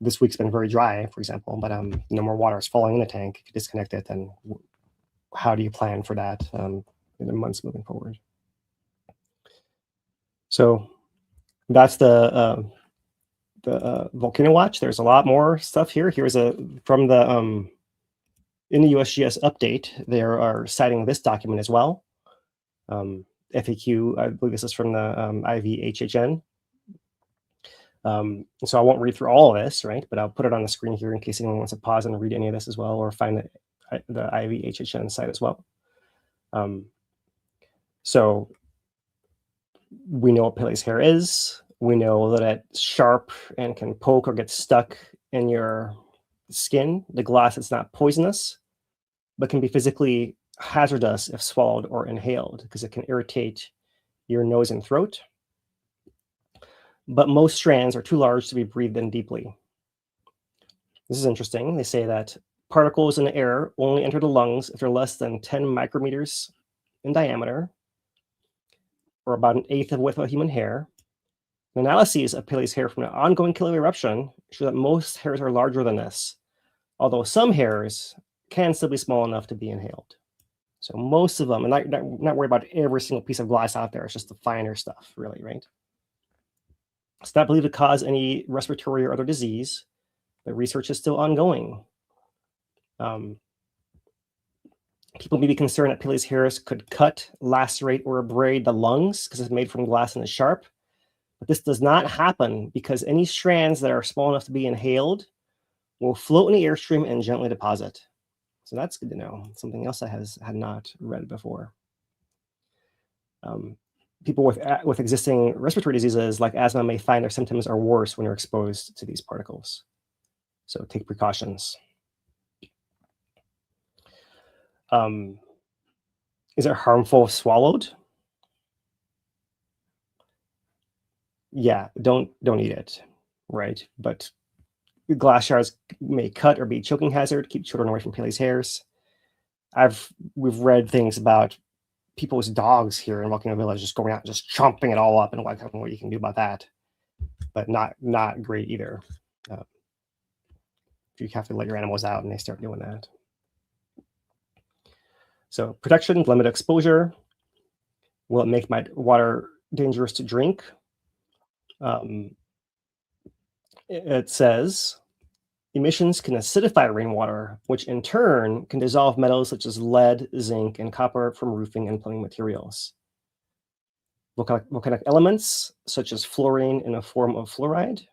this week's been very dry, for example, but no more water is falling in the tank. If you disconnect it, then how do you plan for that in the months moving forward? So that's the volcano watch. There's a lot more stuff here. Here's from the in the USGS update, they are citing this document as well. FAQ, I believe this is from the IVHHN. So I won't read through all of this, right? But I'll put it on the screen here in case anyone wants to pause and read any of this as well, or find the IVHHN site as well. So we know what Pele's hair is. We know that it's sharp and can poke or get stuck in your skin. The glass is not poisonous, but can be physically hazardous if swallowed or inhaled because it can irritate your nose and throat. But most strands are too large to be breathed in deeply. This is interesting. They say that particles in the air only enter the lungs if they're less than 10 micrometers in diameter, or about 1/8 of the width of a human hair. The analyses of Pele's hair from an ongoing Kīlauea eruption show that most hairs are larger than this, although some hairs can still be small enough to be inhaled. So most of them, and not worry about every single piece of glass out there, it's just the finer stuff, really, right? It's not believed to cause any respiratory or other disease, but research is still ongoing. People may be concerned that Pele's hairs could cut, lacerate, or abrade the lungs because it's made from glass and is sharp. But this does not happen because any strands that are small enough to be inhaled will float in the airstream and gently deposit. So that's good to know. Something else I had not read before. People with existing respiratory diseases like asthma may find their symptoms are worse when you're exposed to these particles. So take precautions. Is it harmful if swallowed? Yeah, don't eat it, right? But glass shards may cut or be a choking hazard. Keep children away from Pele's hairs. We've read things about people's dogs here in Volcano Village just going out, just chomping it all up, and what you can do about that. But not great either. You have to let your animals out, and they start doing that. So protection, limited exposure. Will it make my water dangerous to drink? It says emissions can acidify rainwater, which in turn can dissolve metals such as lead, zinc, and copper from roofing and plumbing materials. Volcanic elements such as fluorine in a form of fluoride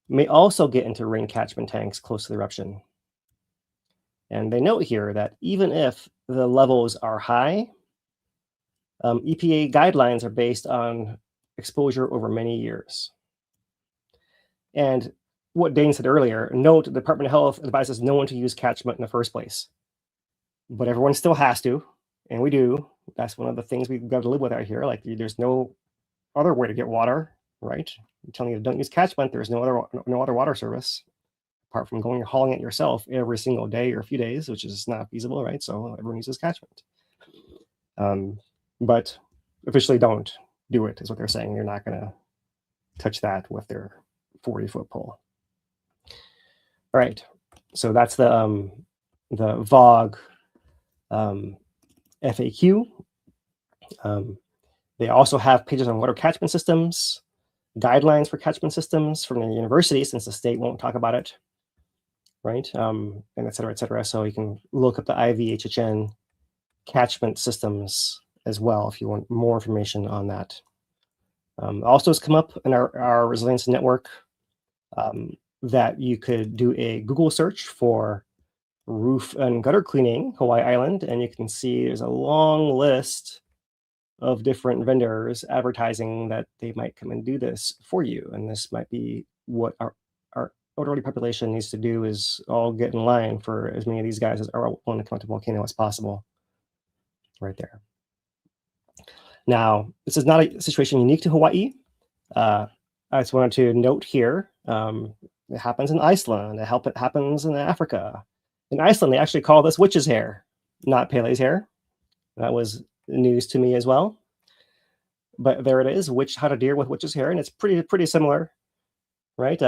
may also get into rain catchment tanks close to the eruption. And they note here that even if the levels are high, EPA guidelines are based on exposure over many years. And what Dane said earlier, note the Department of Health advises no one to use catchment in the first place. But everyone still has to, and we do. That's one of the things we've got to live with out here. Like, there's no other way to get water, right? I'm telling you, don't use catchment. There's no other water service apart from going and hauling it yourself every single day or a few days, which is not feasible, right? So everyone uses catchment. But officially don't do it, is what they're saying. You're not going to touch that with their 40-foot pole. right. So that's the VOG FAQ. They also have pages on water catchment systems, guidelines for catchment systems from the university, since the state won't talk about it, right? And et cetera, et cetera. So you can look up the IVHHN catchment systems as well if you want more information on that. Also has come up in our resilience network that you could do a Google search for roof and gutter cleaning Hawaii Island, and you can see there's a long list of different vendors advertising that they might come and do this for you. And this might be what our elderly population needs to do, is all get in line for as many of these guys as are willing to come to Volcano as possible. Right there. Now, this is not a situation unique to Hawaii. I just wanted to note here, it happens in Iceland, it happens in Africa. In Iceland, they actually call this witch's hair, not Pele's hair. That was news to me as well. But there it is, how to deal with witch's hair, and it's pretty similar, right?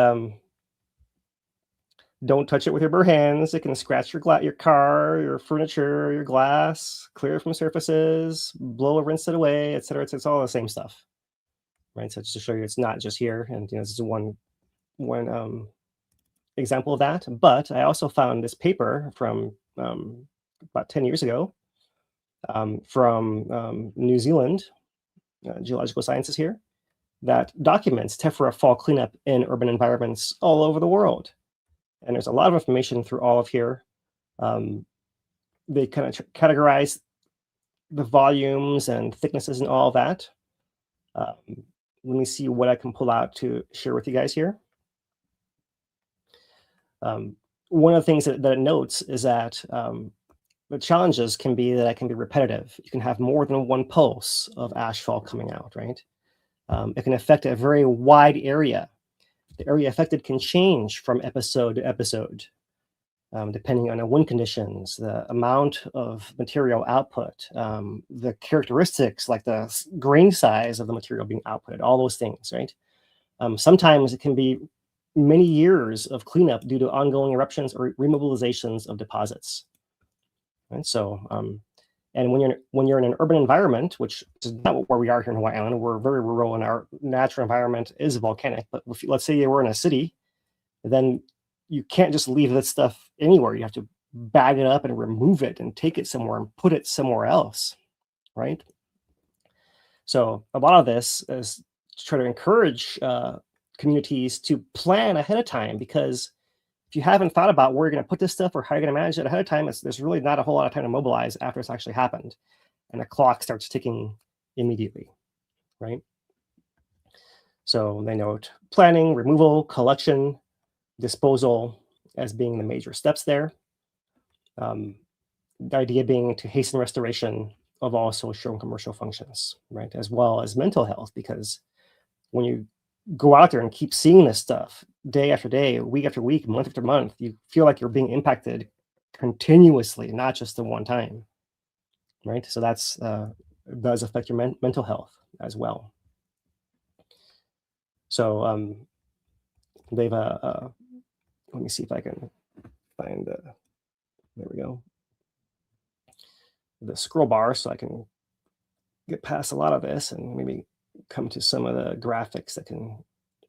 Don't touch it with your bare hands. It can scratch your car, your furniture, your glass, clear it from surfaces, blow or rinse it away, etc. It's all the same stuff, right? So just to show you, it's not just here, and this is one example of that. But I also found this paper from about 10 years ago from New Zealand, Geological Sciences here, that documents Tephra fall cleanup in urban environments all over the world. And there's a lot of information through all of here. They kind of categorize the volumes and thicknesses and all of that. Let me see what I can pull out to share with you guys here. One of the things that it notes is that the challenges can be that it can be repetitive. You can have more than one pulse of ashfall coming out, right? It can affect a very wide area. The area affected can change from episode to episode, depending on the wind conditions, the amount of material output, the characteristics like the grain size of the material being outputted, all those things, right? Sometimes it can be many years of cleanup due to ongoing eruptions or remobilizations of deposits. Right? So, and when you're in an urban environment, which is not where we are here in Hawaii Island, we're very rural and our natural environment is volcanic. But let's say you were in a city, then you can't just leave this stuff anywhere. You have to bag it up and remove it and take it somewhere and put it somewhere else, right? So a lot of this is to try to encourage communities to plan ahead of time, because if you haven't thought about where you're going to put this stuff or how you're going to manage it ahead of time, there's really not a whole lot of time to mobilize after it's actually happened. And the clock starts ticking immediately, right? So they note planning, removal, collection, disposal as being the major steps there. The idea being to hasten restoration of all social and commercial functions, right? As well as mental health, because when you go out there and keep seeing this stuff day after day, week after week, month after month, you feel like you're being impacted continuously, not just the one time, right? So that's does affect your mental health as well. So they've let me see if I can find there we go, the scroll bar, so I can get past a lot of this and maybe come to some of the graphics that can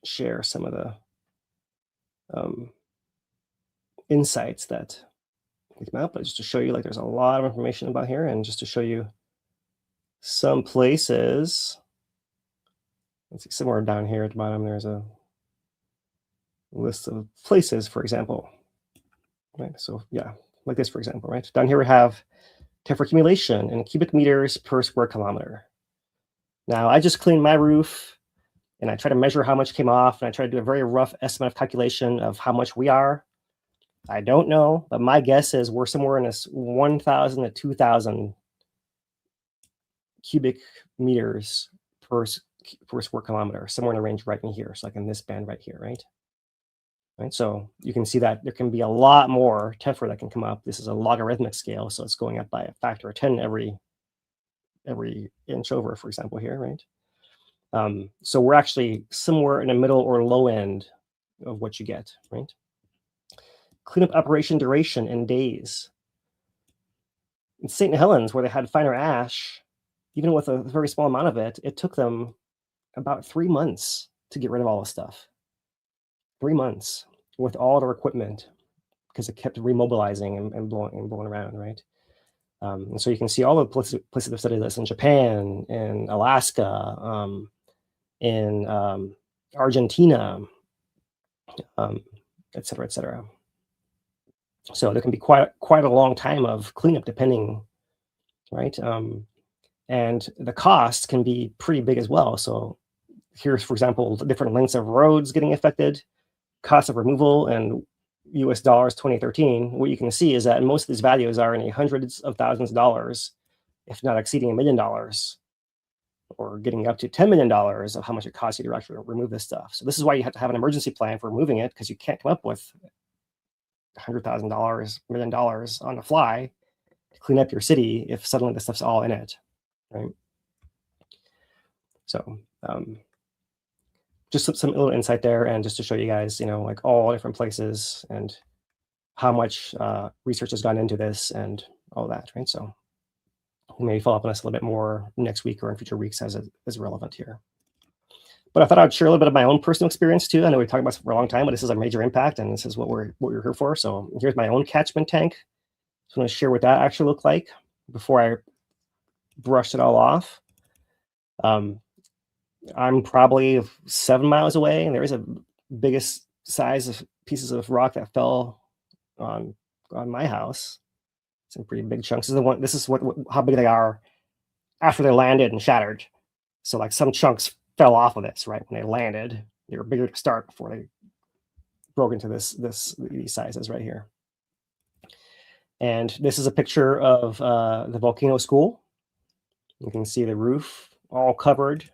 share some of the insights that come out. But just to show you, like, there's a lot of information about here, and just to show you some places. Let's see, somewhere down here at the bottom, there's a list of places, for example. Right, so yeah, like this, for example, right? Down here we have Tephra accumulation in cubic meters per square kilometer. Now, I just cleaned my roof, and I try to measure how much came off, and I try to do a very rough estimate of calculation of how much we are. I don't know, but my guess is we're somewhere in this 1,000 to 2,000 cubic meters per square kilometer, somewhere in the range right in here, so like in this band right here, right? Right, so you can see that there can be a lot more Tephra that can come up. This is a logarithmic scale, so it's going up by a factor of 10 every inch over, for example, here, right? So we're actually somewhere in the middle or low end of what you get, right? cleanup operation duration in days. In St. Helens, where they had finer ash, even with a very small amount of it, it took them about 3 months to get rid of all this stuff. 3 months with all their equipment, because it kept remobilizing and blowing around, right? And so you can see all the places that studied this in Japan, in Alaska, in Argentina, et cetera, et cetera. So there can be quite a long time of cleanup, depending, right? And the cost can be pretty big as well. So here's, for example, different lengths of roads getting affected, cost of removal, and US dollars 2013. What you can see is that most of these values are in the hundreds of thousands of dollars, if not exceeding $1 million, or getting up to $10 million of how much it costs you to actually remove this stuff. So this is why you have to have an emergency plan for removing it, because you can't come up with $100,000, $1 million on the fly to clean up your city if suddenly the stuff's all in it, right? So just some little insight there, and just to show you guys, like all different places and how much research has gone into this and all that, right? So we'll maybe follow up on this a little bit more next week or in future weeks as it is relevant here. But I thought I'd share a little bit of my own personal experience too. I know we've talked about this for a long time, but this is a major impact, and this is what we're here for. So here's my own catchment tank. So I'm going to share what that actually looked like before I brushed it all off. I'm probably 7 miles away, and there is a biggest size of pieces of rock that fell on my house. Some pretty big chunks. This is how big they are after they landed and shattered. So like some chunks fell off of this, right? When they landed, they were bigger to start before they broke into these sizes right here. And this is a picture of the volcano school. You can see the roof all covered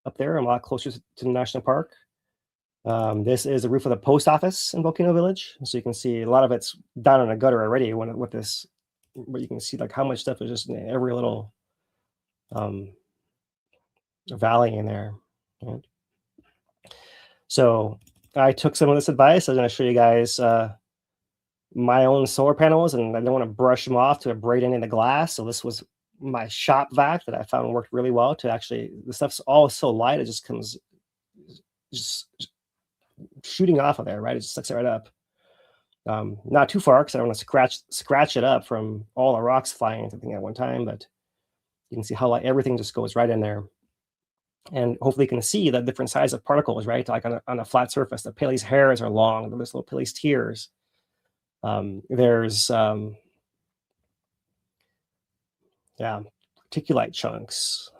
up there, a lot closer to the national park. This is the roof of the post office in Volcano Village. So you can see a lot of it's down in a gutter already with this, but you can see like how much stuff is just in every little valley in there. Right? So I took some of this advice. I'm going to show you guys my own solar panels, and I don't want to brush them off to abrade any of the glass. So this was my shop vac that I found worked really well to actually, the stuff's all so light, it just comes just shooting off of there, right? It just sucks it right up. Not too far, because I don't want to scratch it up from all the rocks flying into the thing at one time, but you can see how light everything just goes right in there. And hopefully you can see the different size of particles, right? Like on a flat surface, the Paley's hairs are long, there's little Paley's tears. There's reticulite chunks,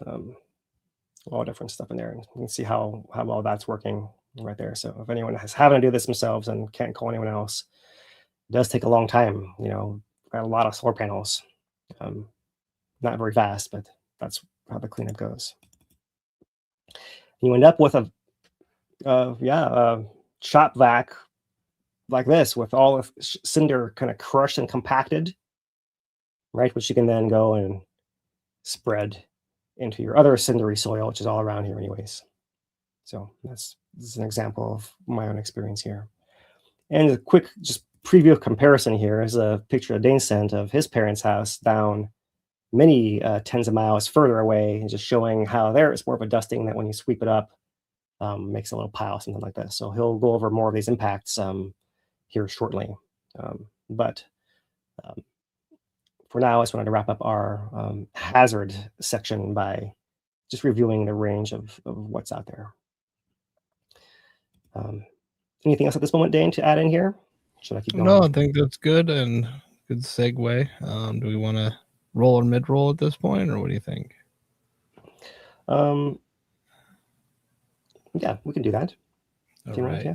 all different stuff in there. And you can see how well that's working right there. So if anyone is having to do this themselves and can't call anyone else, it does take a long time. Got a lot of solar panels, not very fast, but that's how the cleanup goes. You end up with a shop vac like this, with all of cinder kind of crushed and compacted, right? Which you can then go and spread into your other cindery soil, which is all around here anyways. So this is an example of my own experience here. And a quick just preview comparison here is a picture Dane sent of his parents' house down many tens of miles further away, and just showing how there it's more of a dusting that when you sweep it up, makes a little pile, something like this. So he'll go over more of these impacts here shortly. But for now, I just wanted to wrap up our hazard section by just reviewing the range of what's out there. Anything else at this moment, Dane, to add in here? Should I keep going? No, I think that's good, and good segue. Do we want to roll or mid-roll at this point, or what do you think? Yeah, we can do that. All right. Yeah.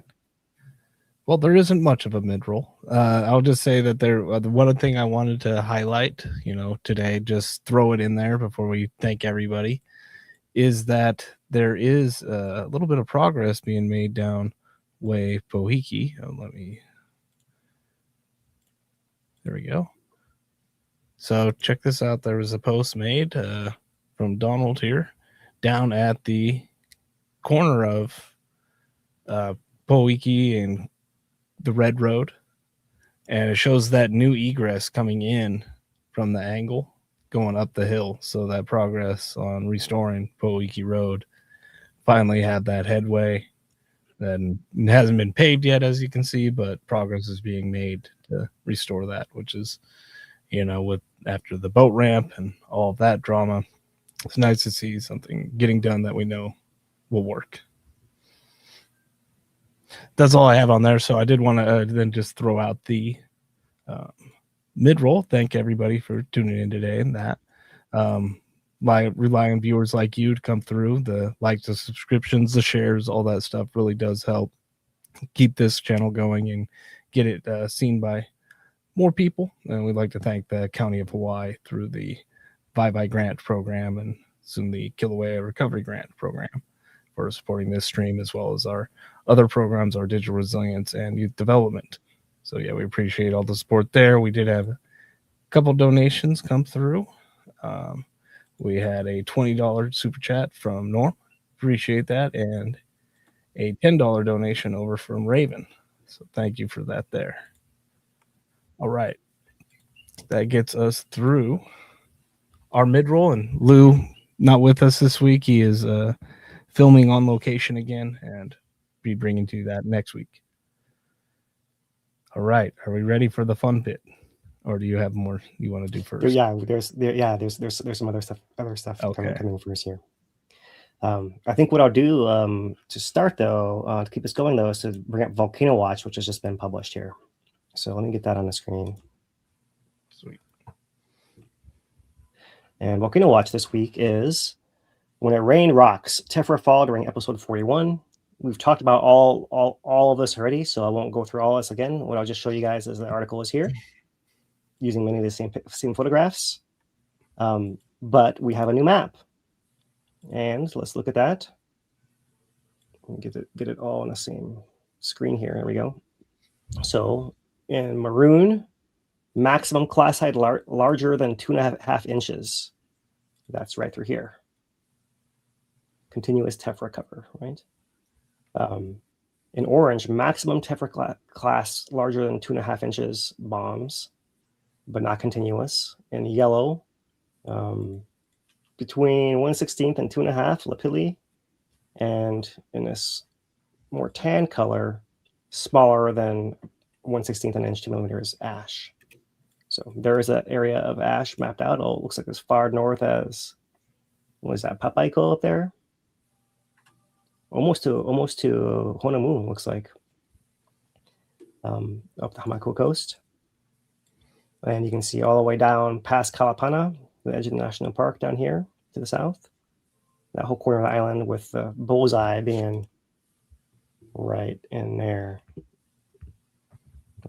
Well, there isn't much of a mid-roll. I'll just say that the one thing I wanted to highlight, today, just throw it in there before we thank everybody, is that there is a little bit of progress being made down way Pohiki. There we go. So check this out. There was a post made from Donald here down at the corner of Pohiki and the Red Road. and it shows that new egress coming in from the angle going up the hill. So that progress on restoring Puʻuʻōʻō Road finally had that headway. Then it hasn't been paved yet, as you can see, but progress is being made to restore that, which is, with after the boat ramp and all of that drama, it's nice to see something getting done that we know will work. That's all I have on there. So I did want to then just throw out the mid-roll. Thank everybody for tuning in today, and that rely on viewers like you to come through. The likes, the subscriptions, the shares, all that stuff really does help keep this channel going and get it seen by more people. And we'd like to thank the County of Hawaii through the VIVI grant program and soon the Kīlauea recovery grant program for supporting this stream, as well as our other programs, our digital resilience and youth development. So yeah, we appreciate all the support there. We did have a couple donations come through. We had a $20 super chat from Norm. Appreciate that. And a $10 donation over from Raven. So thank you for that there. All right. That gets us through our mid-roll. And Lou, not with us this week. He is filming on location again and be bringing to you that next week. All right. Are we ready for the fun bit? Or do you have more you want to do first? Yeah, there's some other stuff Okay. coming first here. I think what I'll do to start though, to keep us going though, is to bring up Volcano Watch, which has just been published here. So let me get that on the screen. Sweet. And Volcano Watch this week is When It Rained Rocks, Tephra Fall during episode 41. We've talked about all of this already, so I won't go through all this again. What I'll just show you guys is the article is here, using many of the same photographs. But we have a new map. And let's look at that. Get it all on the same screen here. There we go. So in maroon, maximum class height larger than 2.5 inches. That's right through here. Continuous Tephra cover, right? In orange, maximum Tephra class larger than 2.5 inches bombs, but not continuous. In yellow, between 1/16 and 2.5 lapilli, and in this more tan color, smaller than 1/16 an inch, 2 millimeters ash. So there is an area of ash mapped out. Oh, it looks like as far north as, what is that, Papaiko up there? Almost to Honolulu, looks like, up the Hamakua coast. And you can see all the way down past Kalapana, the edge of the national park down here to the south. That whole corner of the island with the bullseye being right in there.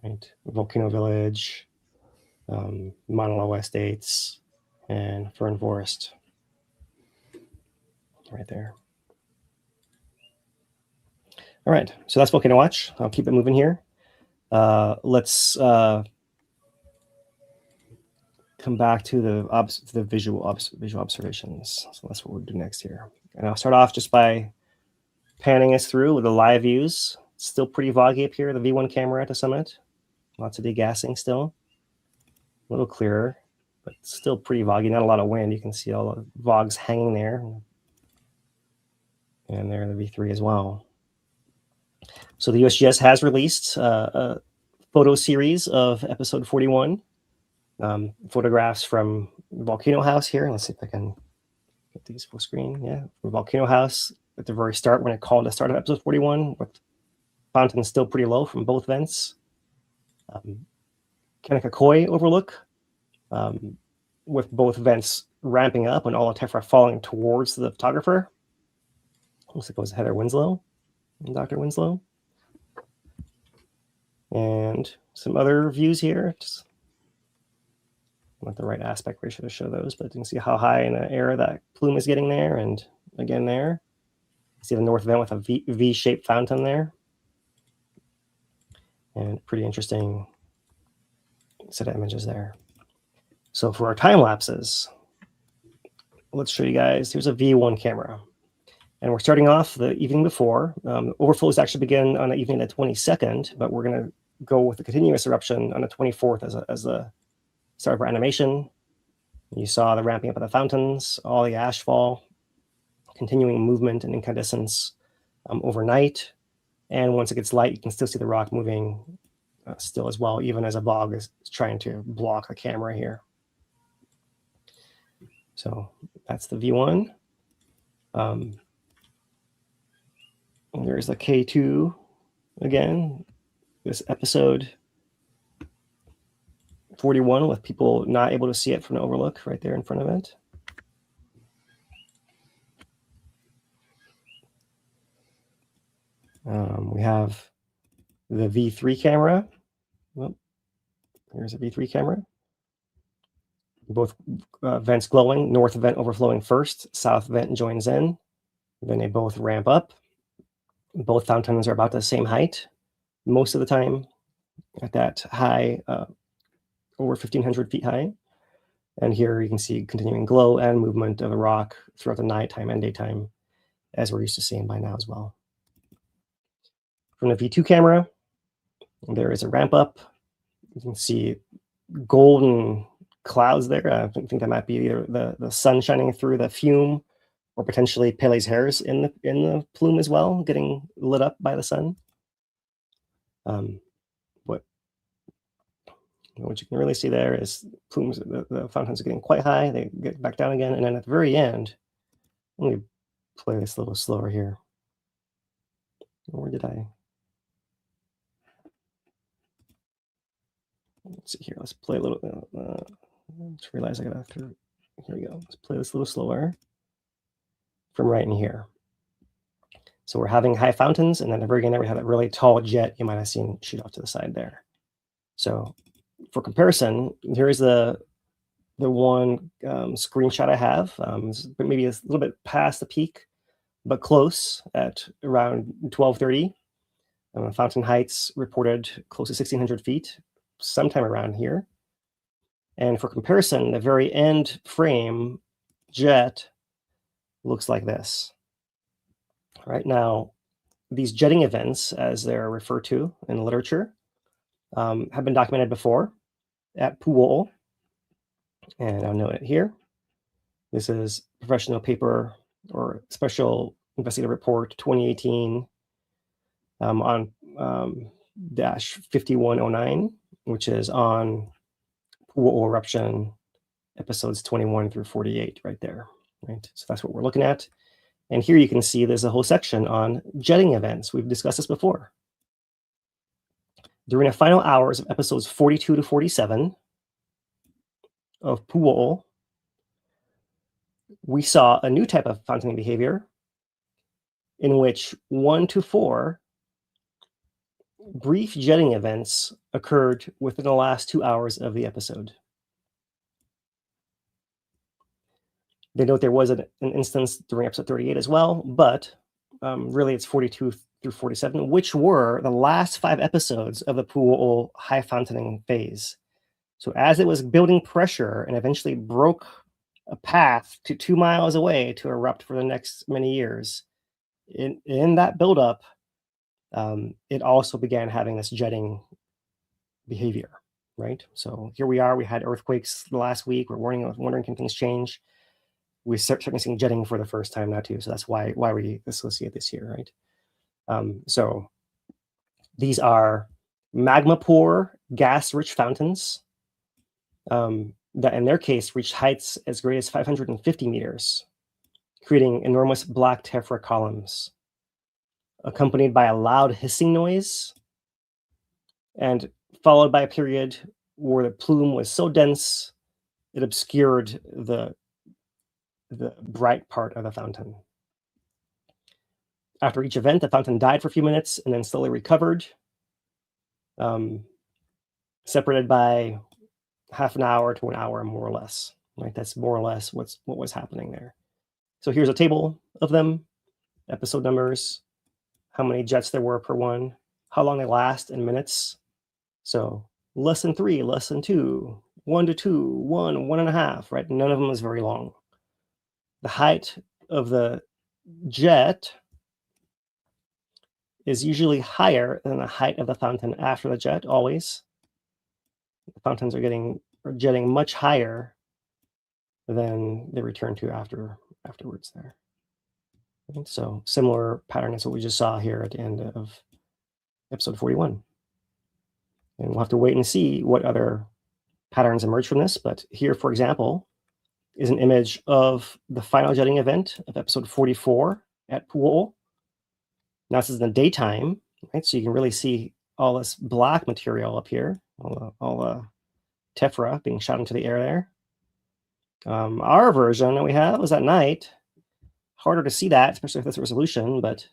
Right, Volcano Village, Mauna Loa Estates, and Fern Forest. Right there. All right, so that's Volcano Watch. I'll keep it moving here. Let's come back to the visual observations. So that's what we'll do next here. And I'll start off just by panning us through with the live views. It's still pretty foggy up here, the V1 camera at the summit. Lots of degassing still. A little clearer, but still pretty foggy. Not a lot of wind. You can see all the VOGs hanging there. And there, the V3 as well. So the USGS has released a photo series of episode 41. Photographs from Volcano House here. Let's see if I can get these full screen. Yeah, from Volcano House at the very start, when it called the start of episode 41, with fountains still pretty low from both vents. Kanakakoi overlook, with both vents ramping up and all the Tephra falling towards the photographer. Looks like it was Heather Winslow and Dr. Winslow. And some other views here. Just not the right aspect ratio to show those, but you can see how high in the air that plume is getting there, and again there. See the north vent with a V-shaped fountain there. And pretty interesting set of images there. So for our time lapses, let's show you guys. Here's a V1 camera. And we're starting off the evening before. Overflows actually begin on the evening of the 22nd, but we're going to go with the continuous eruption on the 24th as the start of our animation. You saw the ramping up of the fountains, all the ash fall, continuing movement and incandescence overnight. And once it gets light, you can still see the rock moving still as well, even as a bog is trying to block the camera here. So that's the V1. There's the K2 again, this episode 41 with people not able to see it from the overlook right there in front of it. We have the V3 camera. Well, here's a V3 camera. Both vents glowing, north vent overflowing first, south vent joins in. Then they both ramp up. Both fountains are about the same height most of the time at that high, over 1,500 feet high. And here you can see continuing glow and movement of the rock throughout the nighttime and daytime, as we're used to seeing by now as well. From the V2 camera, there is a ramp up. You can see golden clouds there. I think that might be either the sun shining through the fume, or potentially Pele's hairs in the plume as well, getting lit up by the sun. What you can really see there is plumes. The fountains are getting quite high. They get back down again, and then at the very end, let me play this a little slower here. Where did I? Let's see here. Let's play a little. Just realize I got to. Here we go. Let's play this a little slower. From right in here. So we're having high fountains, and then at the very end, we have that really tall jet you might have seen shoot off to the side there. So for comparison, here is the one screenshot I have. Maybe a little bit past the peak, but close at around 12:30. Fountain heights reported close to 1,600 feet, sometime around here. And for comparison, the very end frame jet looks like this. Right now, these jetting events, as they're referred to in the literature, have been documented before at Puʻuʻōʻō. And I'll note it here. This is professional paper or special investigative report 2018 on -5109, which is on Puʻuʻōʻō eruption episodes 21 through 48 right there. Right, so that's what we're looking at. And here you can see there's a whole section on jetting events. We've discussed this before. During the final hours of episodes 42 to 47 of Puʻuʻōʻō, we saw a new type of fountaining behavior in which 1 to 4 brief jetting events occurred within the last 2 hours of the episode. They note there was an instance during episode 38 as well, but really it's 42 through 47, which were the last 5 episodes of the Puʻuʻōʻō high fountain phase. So as it was building pressure and eventually broke a path to 2 miles away to erupt for the next many years, in that buildup, it also began having this jetting behavior, right? So here we are. We had earthquakes last week. We're wondering can things change? We start seeing jetting for the first time now too. So that's why we associate this here, right? So these are magma poor, gas-rich fountains that in their case reached heights as great as 550 meters, creating enormous black tephra columns, accompanied by a loud hissing noise, and followed by a period where the plume was so dense it obscured the bright part of the fountain. After each event, the fountain died for a few minutes and then slowly recovered, separated by half an hour to an hour, more or less. Right, that's more or less what was happening there. So here's a table of them, episode numbers, how many jets there were per one, how long they last in minutes. So less than 3, less than 2, 1 to 2, 1, 1.5. Right, none of them is very long. The height of the jet is usually higher than the height of the fountain after the jet, always. The fountains are jetting much higher than they return to afterwards there. And so similar pattern as what we just saw here at the end of episode 41. And we'll have to wait and see what other patterns emerge from this. But here, for example, is an image of the final jetting event of episode 44 at Puʻuʻōʻō. Now this is in the daytime, right? So you can really see all this black material up here, all Tephra being shot into the air there. Our version that we have is at night. Harder to see that, especially with this resolution, but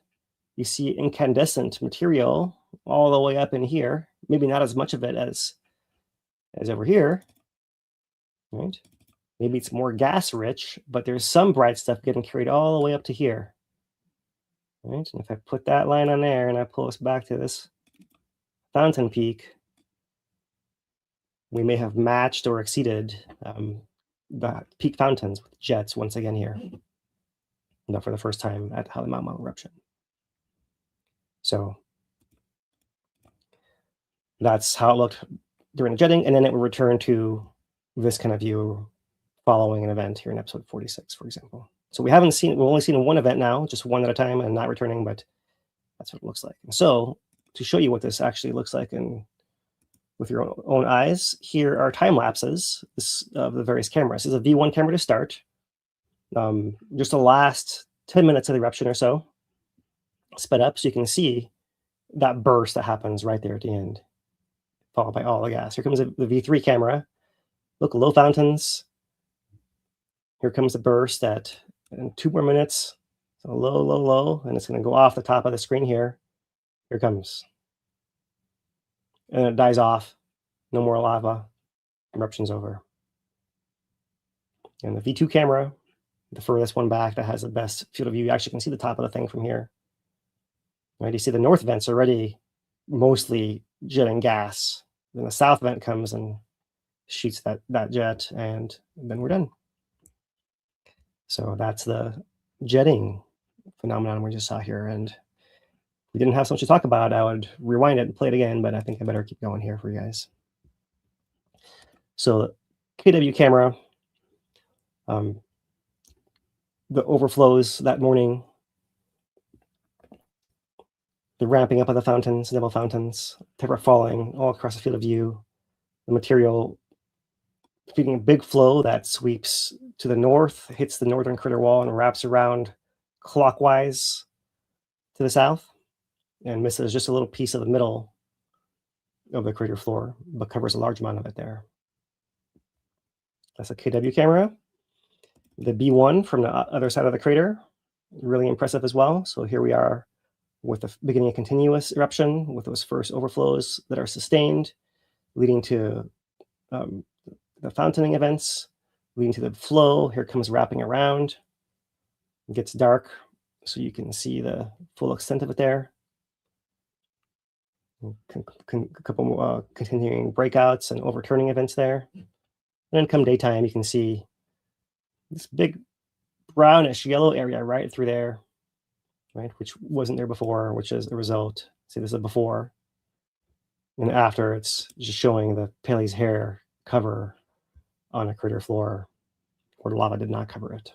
you see incandescent material all the way up in here. Maybe not as much of it as over here, right? Maybe it's more gas rich, but there's some bright stuff getting carried all the way up to here. Right? And if I put that line on there and I pull us back to this fountain peak, we may have matched or exceeded the peak fountains with jets once again here. For the first time at Halemaʻumaʻu eruption. So that's how it looked during the jetting, and then it would return to this kind of view following an event here in episode 46, for example. So we've only seen one event now, just one at a time and not returning, but that's what it looks like. And so to show you what this actually looks like with your own eyes, here are time lapses of the various cameras. This is a V1 camera to start. Just the last 10 minutes of the eruption or so, sped up so you can see that burst that happens right there at the end, followed by all the gas. Here comes the V3 camera. Look, low fountains. Here comes the burst in 2 more minutes. So low, low, low, and it's going to go off the top of the screen here. Here it comes. And it dies off. No more lava. Eruption's over. And the V2 camera, the furthest one back that has the best field of view, you actually can see the top of the thing from here. Right, you see the north vent's already mostly jetting gas. Then the south vent comes and shoots that jet, and then we're done. So that's the jetting phenomenon we just saw here. And if we didn't have so much to talk about, I would rewind it and play it again, but I think I better keep going here for you guys. So KW camera, the overflows that morning, the ramping up of the fountains, double fountains, Tephra falling all across the field of view, the material feeding a big flow that sweeps to the north, hits the northern crater wall and wraps around clockwise to the south and misses just a little piece of the middle of the crater floor, but covers a large amount of it there. That's a KW camera. The B1 from the other side of the crater, really impressive as well. So here we are with the beginning of continuous eruption with those first overflows that are sustained, leading to the fountaining events, leading to the flow. Here comes wrapping around. It gets dark, so you can see the full extent of it there. A couple more continuing breakouts and overturning events there. And then come daytime, you can see this big brownish yellow area right through there, right, which wasn't there before, which is the result. See, this is before. And after, it's just showing the Pele's hair cover on a crater floor where the lava did not cover it.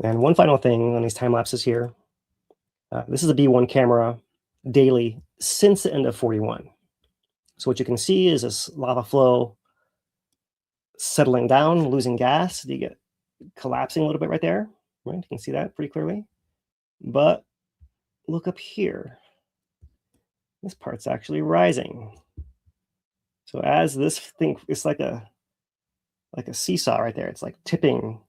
And one final thing on these time lapses here. This is a B1 camera daily since the end of 41. So what you can see is this lava flow settling down, losing gas. You get collapsing a little bit right there, right? You can see that pretty clearly. But look up here. This part's actually rising. So as this thing, it's like a seesaw right there. It's like tipping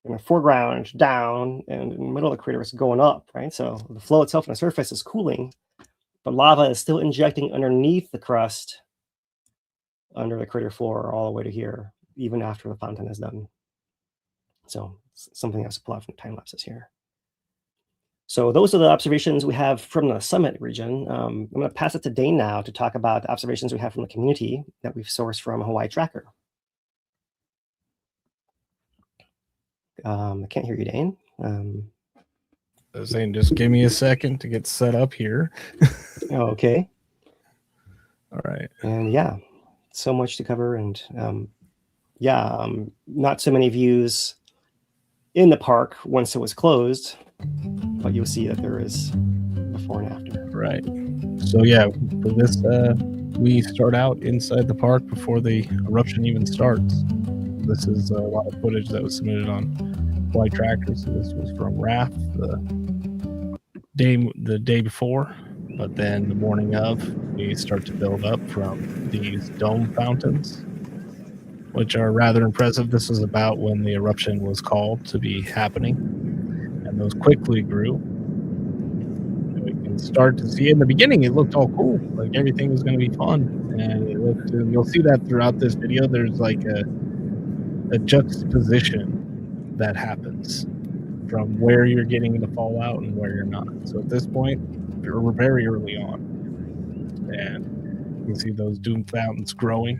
in the foreground down, and in the middle of the crater it's going up, right? So the flow itself on the surface is cooling, but lava is still injecting underneath the crust, under the crater floor, all the way to here, even after the fountain is done. So something else to pull out from time lapses here. So those are the observations we have from the summit region. I'm going to pass it to Dane now to talk about the observations we have from the community that we've sourced from Hawaii Tracker. I can't hear you, Dane. I was saying, just give me a second to get set up here. Oh, okay. All right. And yeah, so much to cover. And not so many views in the park once it was closed, but you'll see that there is before and after. Right. So yeah, for this, we start out inside the park before the eruption even starts. This is a lot of footage that was submitted on Hawaii Tracker. So this was from RAF the day before, but then the morning of, we start to build up from these dome fountains, which are rather impressive. This is about when the eruption was called to be happening, and those quickly grew. And we can start to see in the beginning, it looked all cool, like everything was going to be fun, and you'll see that throughout this video. There's like a juxtaposition that happens from where you're getting the fallout and where you're not. So at this point, we're very early on, and you can see those doom fountains growing.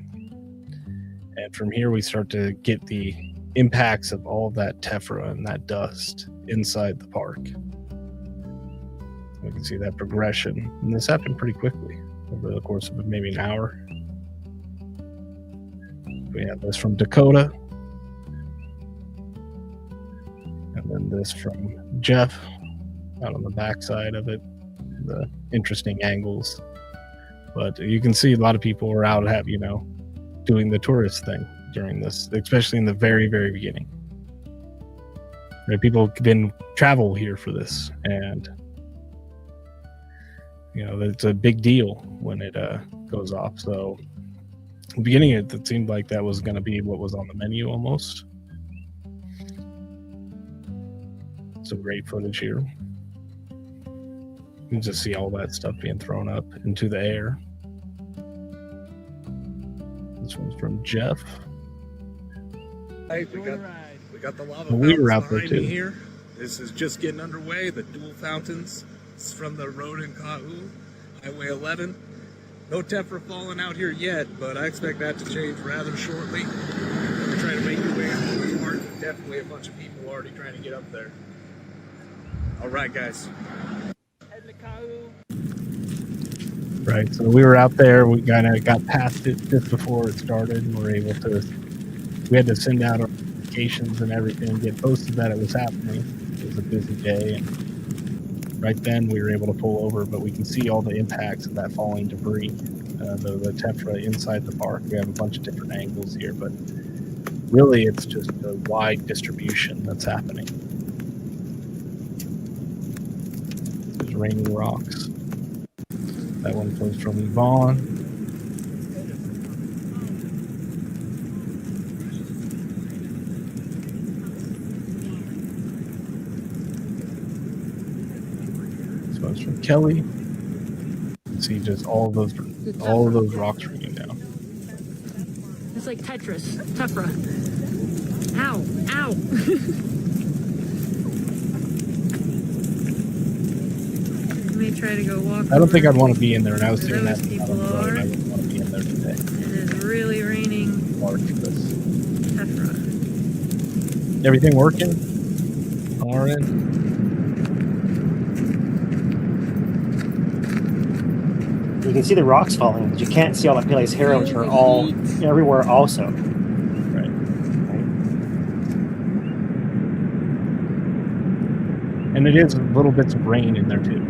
And from here, we start to get the impacts of all of that tephra and that dust inside the park. We can see that progression, and this happened pretty quickly over the course of maybe an hour. We have this from Dakota, and then this from Jeff out on the backside of it, the interesting angles. But you can see a lot of people are out, doing the tourist thing during this, especially in the very, very beginning. Right? People can travel here for this, and it's a big deal when it goes off. So in the beginning, it seemed like that was going to be what was on the menu almost. Some great footage here. You can just see all that stuff being thrown up into the air. This one's from Jeff. Hey, we got the lava We were fountains out there behind me too. here. This is just getting underway. The dual fountains. It's from the road in Ka'u, Highway 11. No tephra falling out here yet, but I expect that to change rather shortly. We're trying to make your way out to the park. Definitely a bunch of people already trying to get up there. All right, guys. Right, so we were out there. We kind of got past it just before it started, and we had to send out our notifications and everything, get posted that it was happening. It was a busy day, and right then we were able to pull over, but we can see all the impacts of that falling debris, the tephra inside the park. We have a bunch of different angles here, but really it's just a wide distribution that's happening. There's raining rocks. That one comes from Yvonne. This one's from Kelly. See just all of those rocks raining down. It's like Tephra. Ow. Let me try to go walk. I don't think I'd want to be in there, and I was Where saying that those out people on the road. are. I wouldn't want to be in there today. It is really raining Large for this. Tephra. Everything working? On our end? You can see the rocks falling, but you can't see all the Pele's hair, which are all everywhere also. Right. And it is little bits of rain in there too.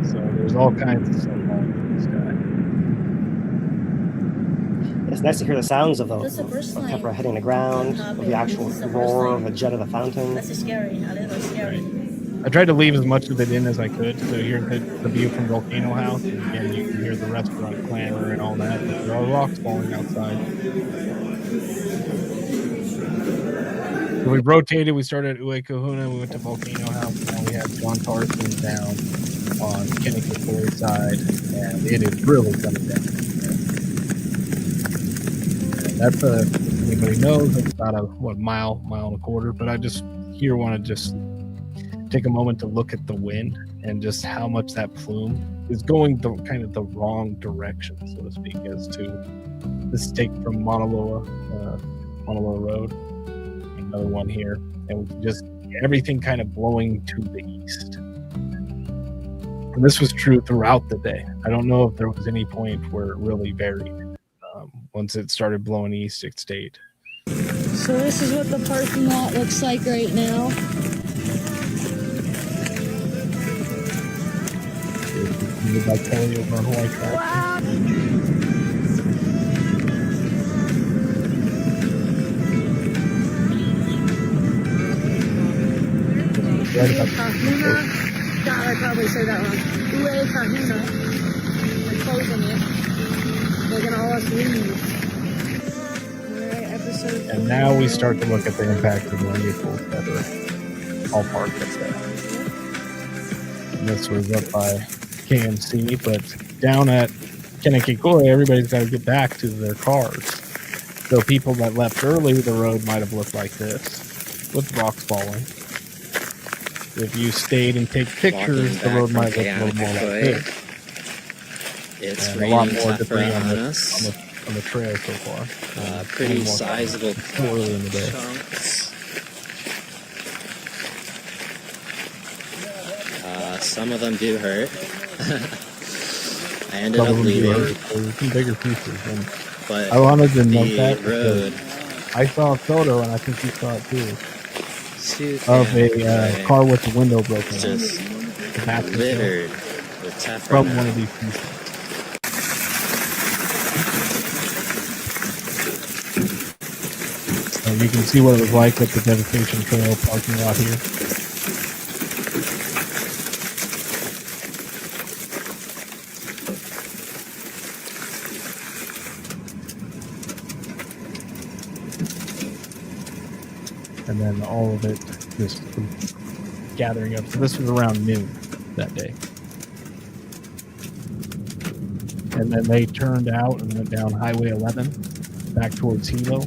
So there's all kinds of stuff falling in the sky. It's nice to hear the sounds of That's the first time tephra hitting the ground, of the actual This is the first roar time. of the jet of the fountain. That's scary, a little scary. I tried to leave as much of it in as I could. So here the view from Volcano House, and again you can hear the restaurant clamor and all that. But there are rocks falling outside. So we rotated. We started at Uekahuna. We went to Volcano House. And now we have John Carson down on Kennecook side, and it is really coming down. And that's if anybody knows, it's about a mile and a quarter. But I just here want to just take a moment to look at the wind and just how much that plume is going the wrong direction, so to speak, as to this take from Mauna Loa Road, another one here, and we can just everything kind of blowing to the east. And this was true throughout the day. I don't know if there was any point where it really varied. Once it started blowing east, it stayed. So this is what the parking lot looks like right now. By Kelly over on Hawaii Track. Wow. God, I probably said that wrong. Ue Kahuna. They're closing it. They're gonna all us leave. Alright, episode. And now we start to look at the impact of the vehicles that are all parked up there. And this was up by KMC, but down at Kīlauea, everybody's got to get back to their cars. So people that left early, the road might have looked like this, with rocks falling. If you stayed and take pictures, the road might look a little more like this. It's and a lot raining more Tephra debris on us. on the trail so far. Pretty sizable still early in the day. chunks. Some of them do hurt. I ended up leaving. Some bigger pieces. And But I wanted to note the that road, I saw a photo, and I think you saw it too, too of thin, a right? car with the window broken. Just littered with Tephra From one now. of these pieces. And you can see what it was like with the Devastation Trail parking lot here. And then all of it just gathering up. So this was around noon that day. And then they turned out and went down Highway 11 back towards Hilo.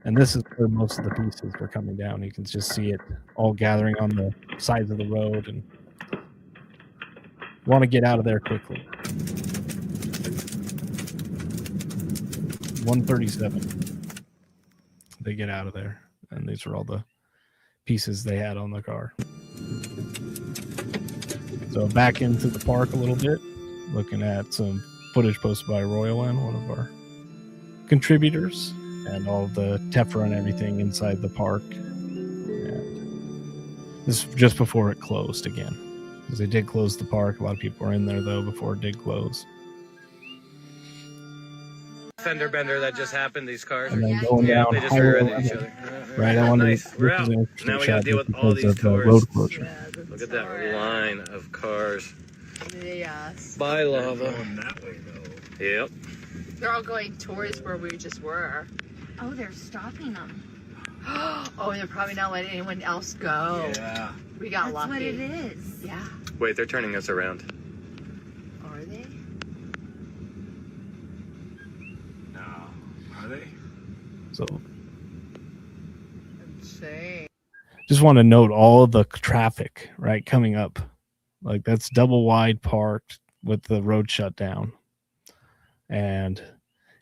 And this is where most of the pieces were coming down. You can just see it all gathering on the sides of the road and want to get out of there quickly. 137. They get out of there. And these are all the pieces they had on the car. So back into the park a little bit, looking at some footage posted by Royalyn, one of our contributors, and all the Tephra and everything inside the park. And this is just before it closed again, because they did close the park. A lot of people were in there though before it did close. Fender bender that just happened. These cars, and then going down they just Highway rear-ended each 11. other. Right, I wanted Nice. to. We're This out. is an interesting Now we shot gotta deal with just all because these of the cars. road closure. Look at that line of cars. Yes. By lava. Yep. They're all going towards where we just were. Oh, they're stopping them. Oh, they're probably not letting anyone else go. Yeah. We got That's lucky. what it is. Yeah. Wait, they're turning us around. Are they? No. Are they? So Insane. just want to note all of the traffic right coming up. Like that's double wide parked with the road shut down. And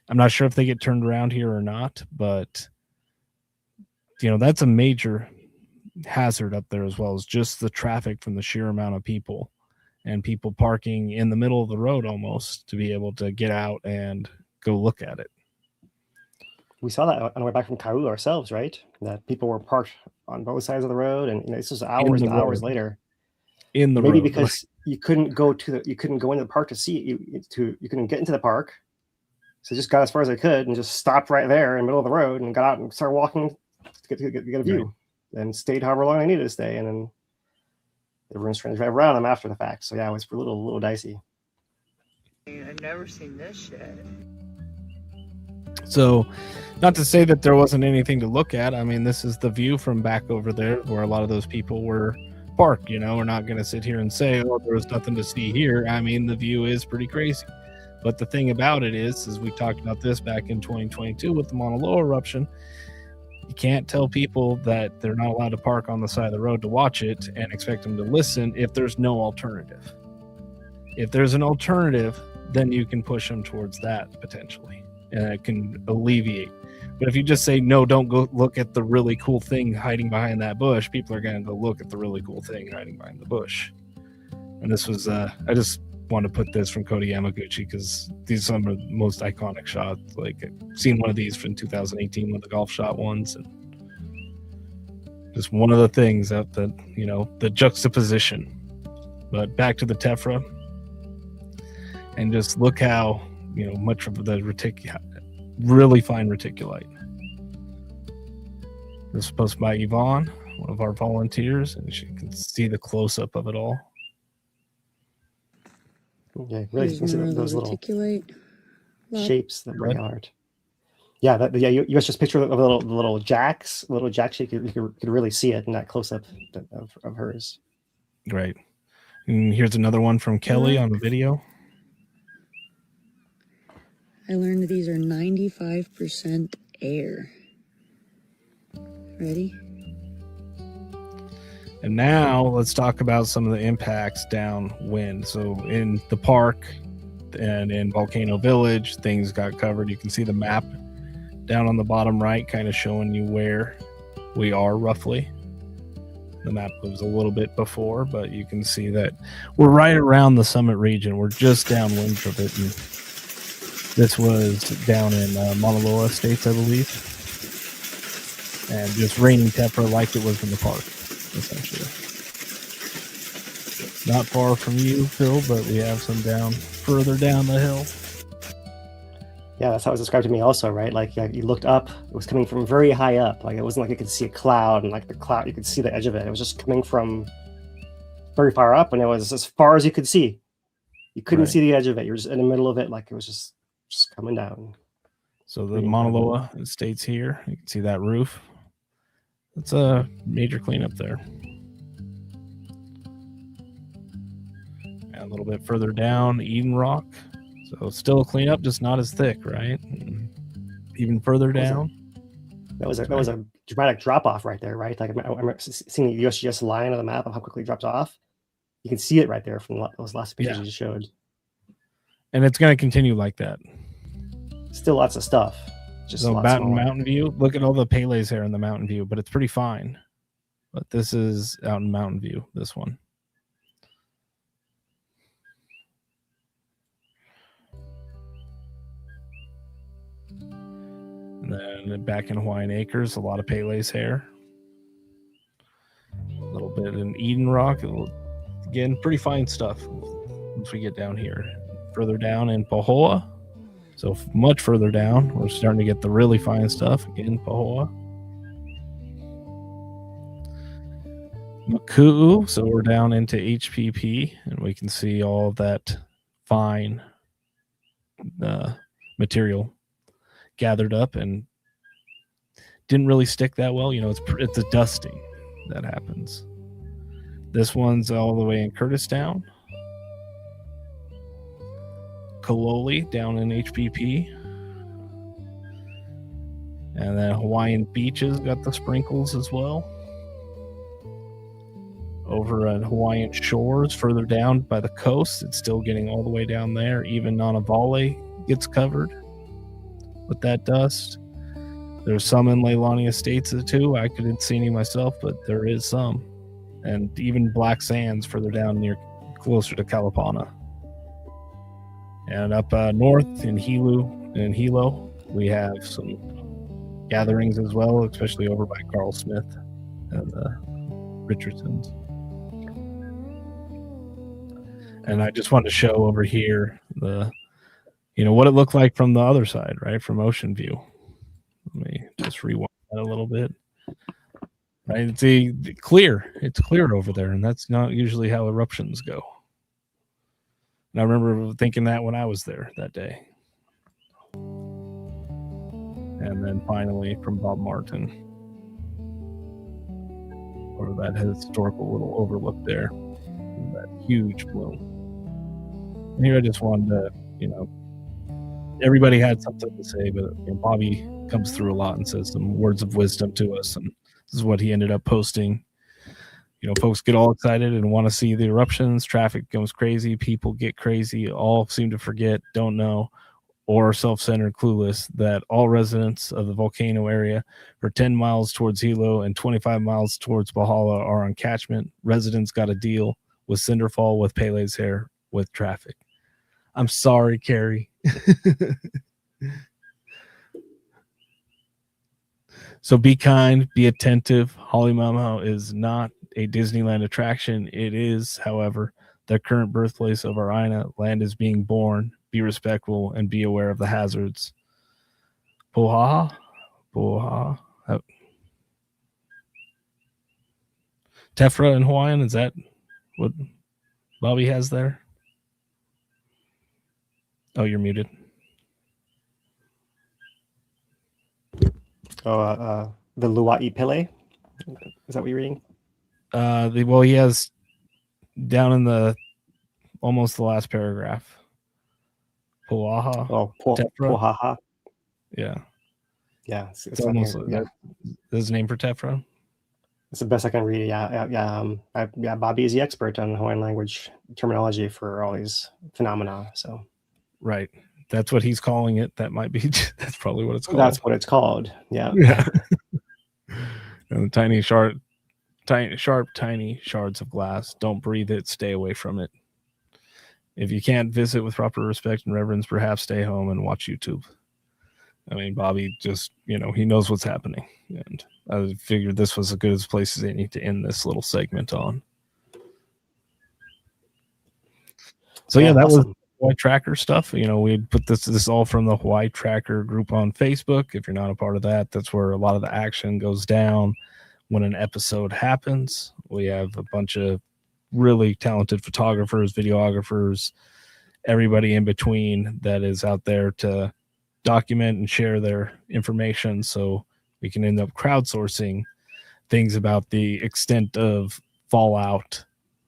I'm not sure if they get turned around here or not, but you know, that's a major hazard up there as well as just the traffic from the sheer amount of people and people parking in the middle of the road almost to be able to get out and go look at it. We saw that on the way back from Kīlauea ourselves, right? That people were parked on both sides of the road, and you know, this was hours and hours later. In the maybe road, because you couldn't go into the park to see it. You couldn't get into the park, so just got as far as I could and just stopped right there in the middle of the road and got out and started walking to get a view, and stayed however long I needed to stay, and then everyone's trying to drive around them after the fact. So yeah, it was a little dicey. I've never seen this shit. So, not to say that there wasn't anything to look at. I mean, this is the view from back over there where a lot of those people were parked. You know, we're not going to sit here and say, oh, there was nothing to see here. I mean, the view is pretty crazy. But the thing about it is we talked about this back in 2022 with the Mauna Loa eruption, you can't tell people that they're not allowed to park on the side of the road to watch it and expect them to listen if there's no alternative. If there's an alternative, then you can push them towards that potentially, and it can alleviate. But if you just say, no, don't go look at the really cool thing hiding behind that bush, people are going to go look at the really cool thing hiding behind the bush. And this was, I just want to put this from Kota Yamaguchi because these are some of the most iconic shots. Like I've seen one of these from 2018, one of the golf shot ones, and just one of the things that the juxtaposition. But back to the Tephra, and just look how much of the really fine reticulite. This was posted by Yvonne, one of our volunteers, and you can see the close up of it all. Yeah, really, you can see those little shapes that bring out. Yeah, you guys just picture of the little jacks, you could really see it in that close up of hers. Right. And here's another one from Kelly on the video. I learned that these are 95% air. Ready? And now let's talk about some of the impacts downwind. So in the park and in Volcano Village, things got covered. You can see the map down on the bottom right, kind of showing you where we are roughly. The map was a little bit before, but you can see that we're right around the summit region. We're just downwind from it. And this was down in Mauna Loa Estates, I believe. And just raining Tephra like it was in the park, essentially. Not far from you, Phil, but we have some further down the hill. Yeah, that's how it was described to me also, right? Like you looked up, it was coming from very high up. Like it wasn't like you could see a cloud and like the cloud, you could see the edge of it. It was just coming from very far up, and it was as far as you could see. You couldn't see the edge of it. You were just in the middle of it, like it was just coming down. So the Mauna Loa Estates here, you can see that roof. It's a major cleanup there. And a little bit further down, Eden Rock. So still a cleanup, just not as thick, right? And even further down. That was a dramatic drop off right there, right? Like I remember seeing the USGS line on the map of how quickly it drops off. You can see it right there from those last pictures you just showed. And it's going to continue like that. Still lots of stuff. Just so Mountain View. Look at all the Pele's here in the Mountain View, but it's pretty fine. But this is out in Mountain View, this one. And then back in Hawaiian Acres, a lot of Pele's hair. A little bit in Eden Rock. Again, pretty fine stuff once we get down here. Further down in Pahoa. So much further down, we're starting to get the really fine stuff. Again, Pahoa. Maku'u. So we're down into HPP, and we can see all of that fine material gathered up and didn't really stick that well. It's a dusting that happens. This one's all the way in Kurtistown. Kīlauea down in HPP. And then Hawaiian Beaches got the sprinkles as well. Over at Hawaiian Shores, further down by the coast, it's still getting all the way down there. Even Nanavale gets covered with that dust. There's some in Leilani Estates too. I couldn't see any myself, but there is some. And even Black Sands further down closer to Kalapana. And up north in Hilo, we have some gatherings as well, especially over by Carl Smith and Richardson's. And I just wanted to show over here what it looked like from the other side, right? From Ocean View. Let me just rewind that a little bit. Right, it's clear over there, and that's not usually how eruptions go. And I remember thinking that when I was there that day. And then finally from Bob Martin, or that historical little overlook there, that huge bloom. And here I just wanted to, everybody had something to say, but Bobby comes through a lot and says some words of wisdom to us, and this is what he ended up posting. Folks get all excited and want to see the eruptions. Traffic goes crazy. People get crazy. All seem to forget, don't know, or are self-centered, clueless that all residents of the volcano area for 10 miles towards Hilo and 25 miles towards Pahala are on catchment. Residents got a deal. with Cinderfall, with Pele's hair, with traffic. I'm sorry, Carrie. So be kind, be attentive. Halemaʻumaʻu is not a Disneyland attraction. It is, however, the current birthplace of our Aina. Land is being born. Be respectful and be aware of the hazards. Pohaha? Pohaha? Tephra in Hawaiian, is that what Bobby has there? Oh, you're muted. Oh, the Lua'i Pele. Is that what you're reading? Well, he has down in the almost the last paragraph. Poaha. Oh, Tephra. Pohaha. Yeah. Yeah. It's almost his name for Tephra. It's the best I can read. Yeah. Bobby is the expert on Hawaiian language terminology for all these phenomena. So, right. That's what he's calling it. That might be. That's probably what it's called. That's what it's called. Yeah. Yeah. And the tiny shards of glass. Don't breathe it. Stay away from it. If you can't visit with proper respect and reverence, perhaps stay home and watch YouTube. I mean, Bobby just, he knows what's happening. And I figured this was as good as place as any to end this little segment on. So yeah, that awesome. Was Hawaii Tracker stuff. We put this all from the Hawaii Tracker group on Facebook. If you're not a part of that, that's where a lot of the action goes down when an episode happens. We have a bunch of really talented photographers, videographers, everybody in between that is out there to document and share their information, so we can end up crowdsourcing things about the extent of fallout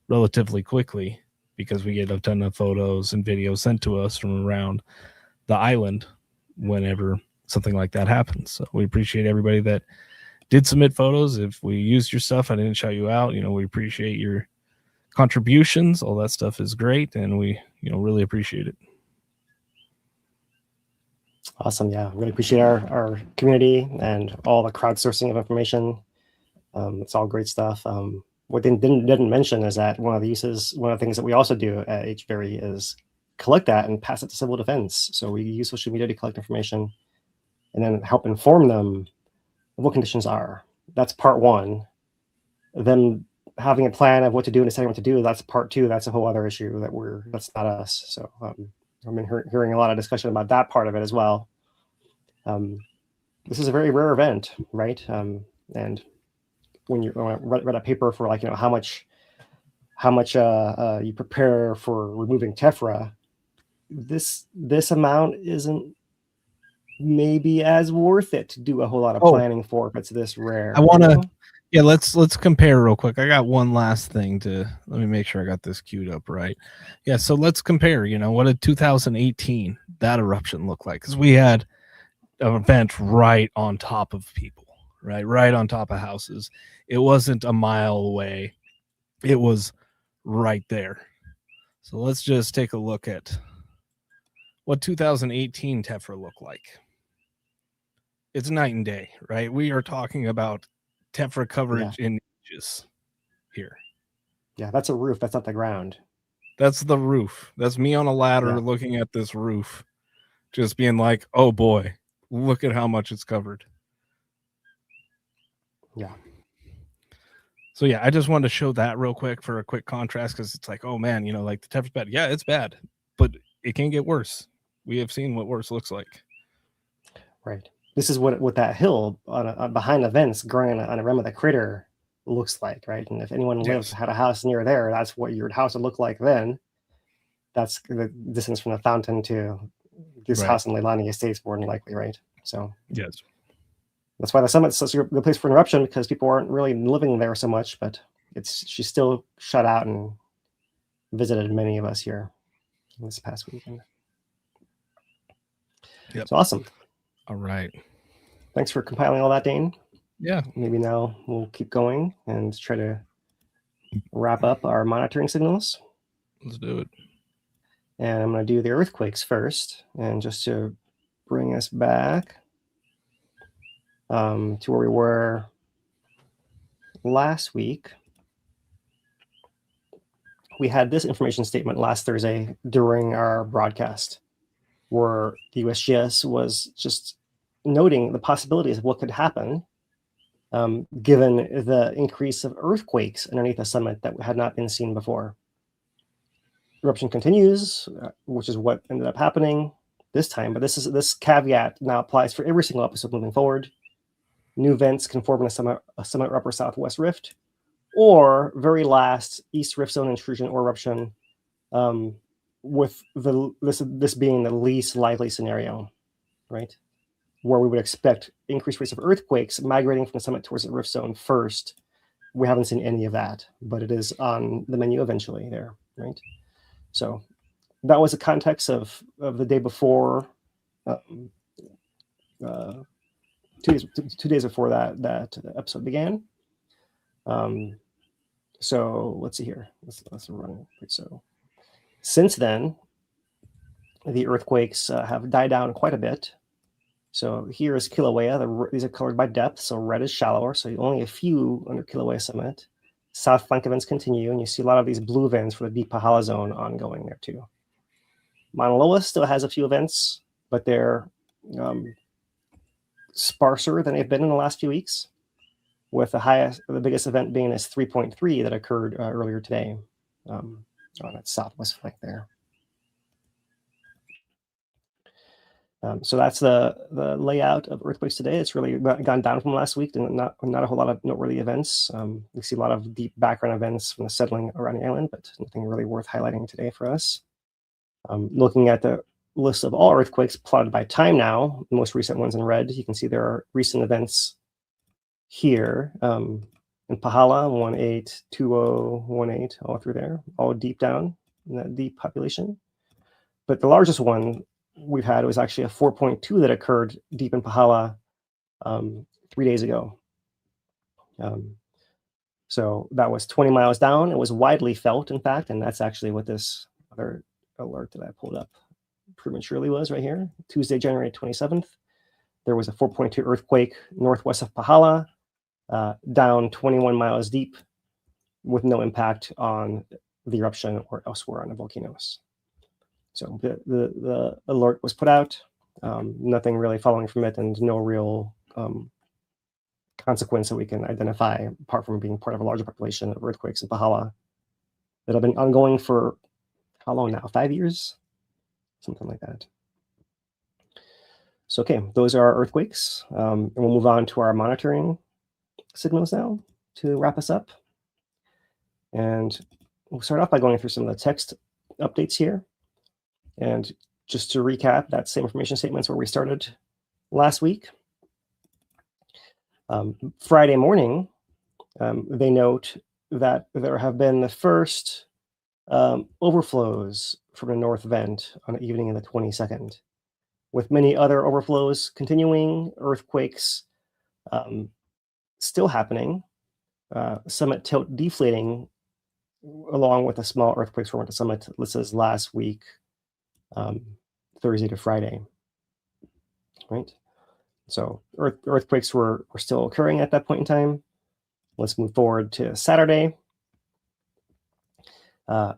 relatively quickly, because we get a ton of photos and videos sent to us from around the island whenever something like that happens. So we appreciate everybody that did submit photos. If we used your stuff, I didn't shout you out. We appreciate your contributions. All that stuff is great, and we really appreciate it. Awesome. Yeah, really appreciate our community and all the crowdsourcing of information. It's all great stuff. What they didn't mention is that one of the things that we also do at HVERI is collect that and pass it to civil defense. So we use social media to collect information and then help inform them of what conditions are. That's part one. Them having a plan of what to do and deciding what to do, that's part two. That's a whole other issue that's not us. So I've been hearing a lot of discussion about that part of it as well. This is a very rare event, right? And when you read a paper for how much you prepare for removing Tephra, this amount isn't maybe as worth it to do a whole lot of planning for if it's this rare. I want to, yeah, let's compare real quick. I got one last thing let me make sure I got this queued up right. Yeah, so let's compare, what did 2018, that eruption look like? Because we had an event right on top of people, right on top of houses. It wasn't a mile away. It was right there. So let's just take a look at what 2018 Tephra looked like. It's night and day, right? We are talking about Tephra coverage in inches here. Yeah, that's a roof. That's not the ground. That's the roof. That's me on a ladder looking at this roof, just being like, oh boy, look at how much it's covered. Yeah. So yeah, I just wanted to show that real quick for a quick contrast, because it's like, oh man, like the Tephra's bad. Yeah, it's bad, but it can get worse. We have seen what worse looks like. Right. This is what that hill behind the vents growing on the rim of the crater looks like, right? And if anyone had a house near there, that's what your house would look like then. That's the distance from the fountain to this house in Leilani Estates, more than likely, right? So yes, that's why the summit's such a good place for an eruption, because people aren't really living there so much, but she's still shut out and visited many of us here this past weekend. Yep. It's awesome. All right. Thanks for compiling all that, Dane. Yeah. Maybe now we'll keep going and try to wrap up our monitoring signals. Let's do it. And I'm going to do the earthquakes first. And just to bring us back to where we were last week, we had this information statement last Thursday during our broadcast, where the USGS was just noting the possibilities of what could happen given the increase of earthquakes underneath the summit that had not been seen before. Eruption continues, which is what ended up happening this time, but this caveat now applies for every single episode moving forward. New vents can form in a summit upper southwest rift, or very last east rift zone intrusion or eruption, with this being the least likely scenario, right? Where we would expect increased rates of earthquakes migrating from the summit towards the rift zone first. We haven't seen any of that, but it is on the menu eventually there, right? So that was the context of the day before, 2 days before that episode began. So let's see here. Let's run it. So since then, the earthquakes have died down quite a bit. So here is Kīlauea. These are colored by depth. So red is shallower. So only a few under Kīlauea summit. South flank events continue, and you see a lot of these blue vents for the deep Pahala zone ongoing there too. Mauna Loa still has a few events, but they're sparser than they've been in the last few weeks, with the biggest event being this 3.3 that occurred earlier today on that southwest flank there. So that's the layout of earthquakes today. It's really gone down from last week, and not a whole lot of noteworthy events. We see a lot of deep background events from the settling around the island, but nothing really worth highlighting today for us. Looking at the list of all earthquakes plotted by time now, the most recent ones in red, you can see there are recent events here in Pahala, 182018, all through there, all deep down in that deep population. But the largest one we've had was actually a 4.2 that occurred deep in Pahala 3 days ago. So that was 20 miles down. It was widely felt, in fact, and that's actually what this other alert that I pulled up prematurely was right here. Tuesday, January 27th, there was a 4.2 earthquake northwest of Pahala, down 21 miles deep, with no impact on the eruption or elsewhere on the volcanoes. So the alert was put out, nothing really following from it, and no real consequence that we can identify apart from being part of a larger population of earthquakes in Pahala that have been ongoing for how long now? 5 years? Something like that. So, okay, those are our earthquakes. And we'll move on to our monitoring signals now to wrap us up. And we'll start off by going through some of the text updates here. And just to recap, that same information statements where we started last week. Friday morning, they note that there have been the first overflows from the north vent on the evening of the 22nd, with many other overflows continuing, earthquakes still happening, summit tilt deflating, along with a small earthquakes from the summit. This is last week, Thursday to Friday, right? So earthquakes were still occurring at that point in time. Let's move forward to Saturday.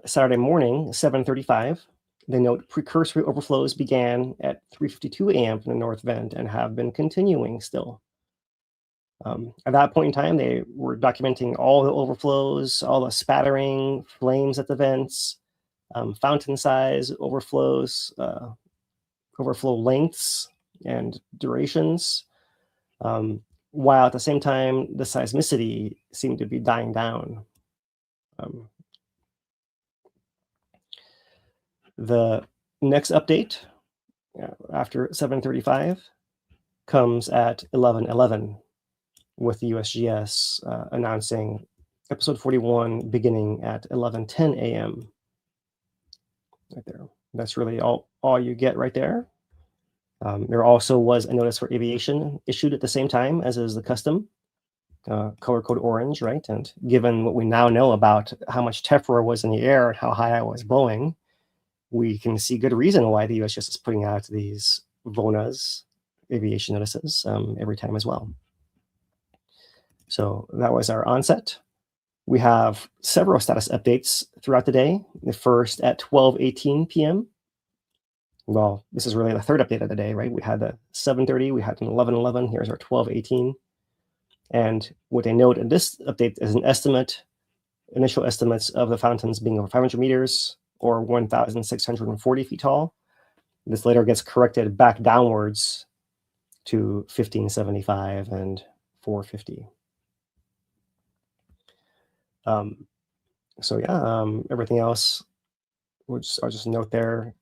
Saturday morning, 7:35, they note precursory overflows began at 3:52 a.m. from the north vent and have been continuing still. At that point in time, they were documenting all the overflows, all the spattering, flames at the vents, fountain size, overflows, overflow lengths and durations, while at the same time, the seismicity seemed to be dying down. The next update after 7:35 comes at 11:11 with the USGS announcing episode 41 beginning at 11:10 a.m. right there. That's really all you get right there. There also was a notice for aviation issued at the same time, as is the custom, color code orange, right? And given what we now know about how much Tephra was in the air and how high it was blowing, we can see good reason why the USGS is putting out these VONAs, aviation notices, every time as well. So that was our onset. We have several status updates throughout the day. The first at 12:18 p.m. Well, this is really the third update of the day, right? We had the 7:30, we had an 11:11. Here's our 12:18. And what they note in this update is an estimate, initial estimates of the fountains being over 500 meters or 1,640 feet tall. This later gets corrected back downwards to 1575 and 450. So yeah, everything else, I'll just note there,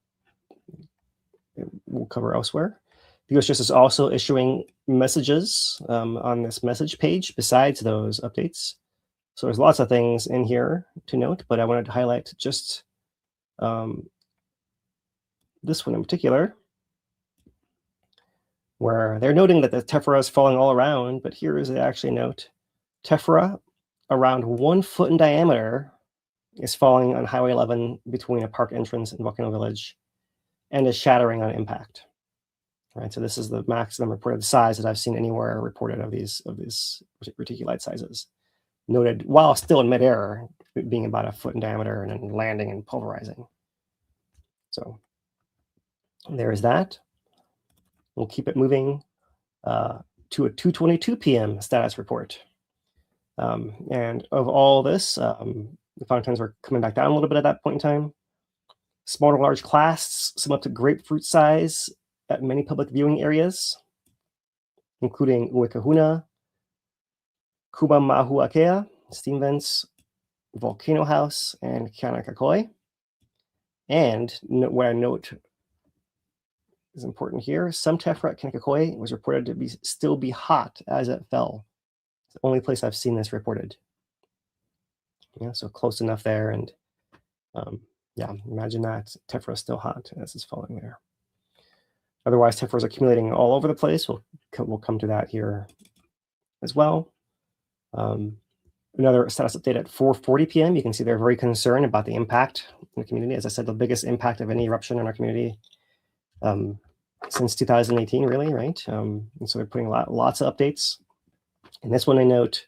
we'll cover elsewhere. The US is also issuing messages on this message page besides those updates. So there's lots of things in here to note, but I wanted to highlight just this one in particular, where they're noting that the tephra is falling all around, but here is the actually note. Tephra around 1 foot in diameter is falling on Highway 11 between a park entrance and Volcano Village and is shattering on impact. All right, so this is the maximum reported size that I've seen anywhere reported of these reticulite sizes. Noted while still in midair, being about 1 foot in diameter and then landing and pulverizing. So there is that. We'll keep it moving to a 2:22 p.m. status report. And of all this, the fountains were coming back down a little bit at that point in time. Small to large clasts, some up to grapefruit size at many public viewing areas, including Uekahuna, Kumamahuakea, steam vents, Volcano House, and Kaanakakoi. And what I note is important here, some tephra at Kaanakakoi was reported to still be hot as it fell. It's the only place I've seen this reported. Yeah, so close enough there, and yeah, imagine that tephra is still hot as it's falling there. Otherwise, tephra is accumulating all over the place. We'll come to that here as well. Another status update at 4:40 p.m. You can see they're very concerned about the impact in the community. As I said, the biggest impact of any eruption in our community since 2018, really, right? And so they're putting lots of updates. And this one I note,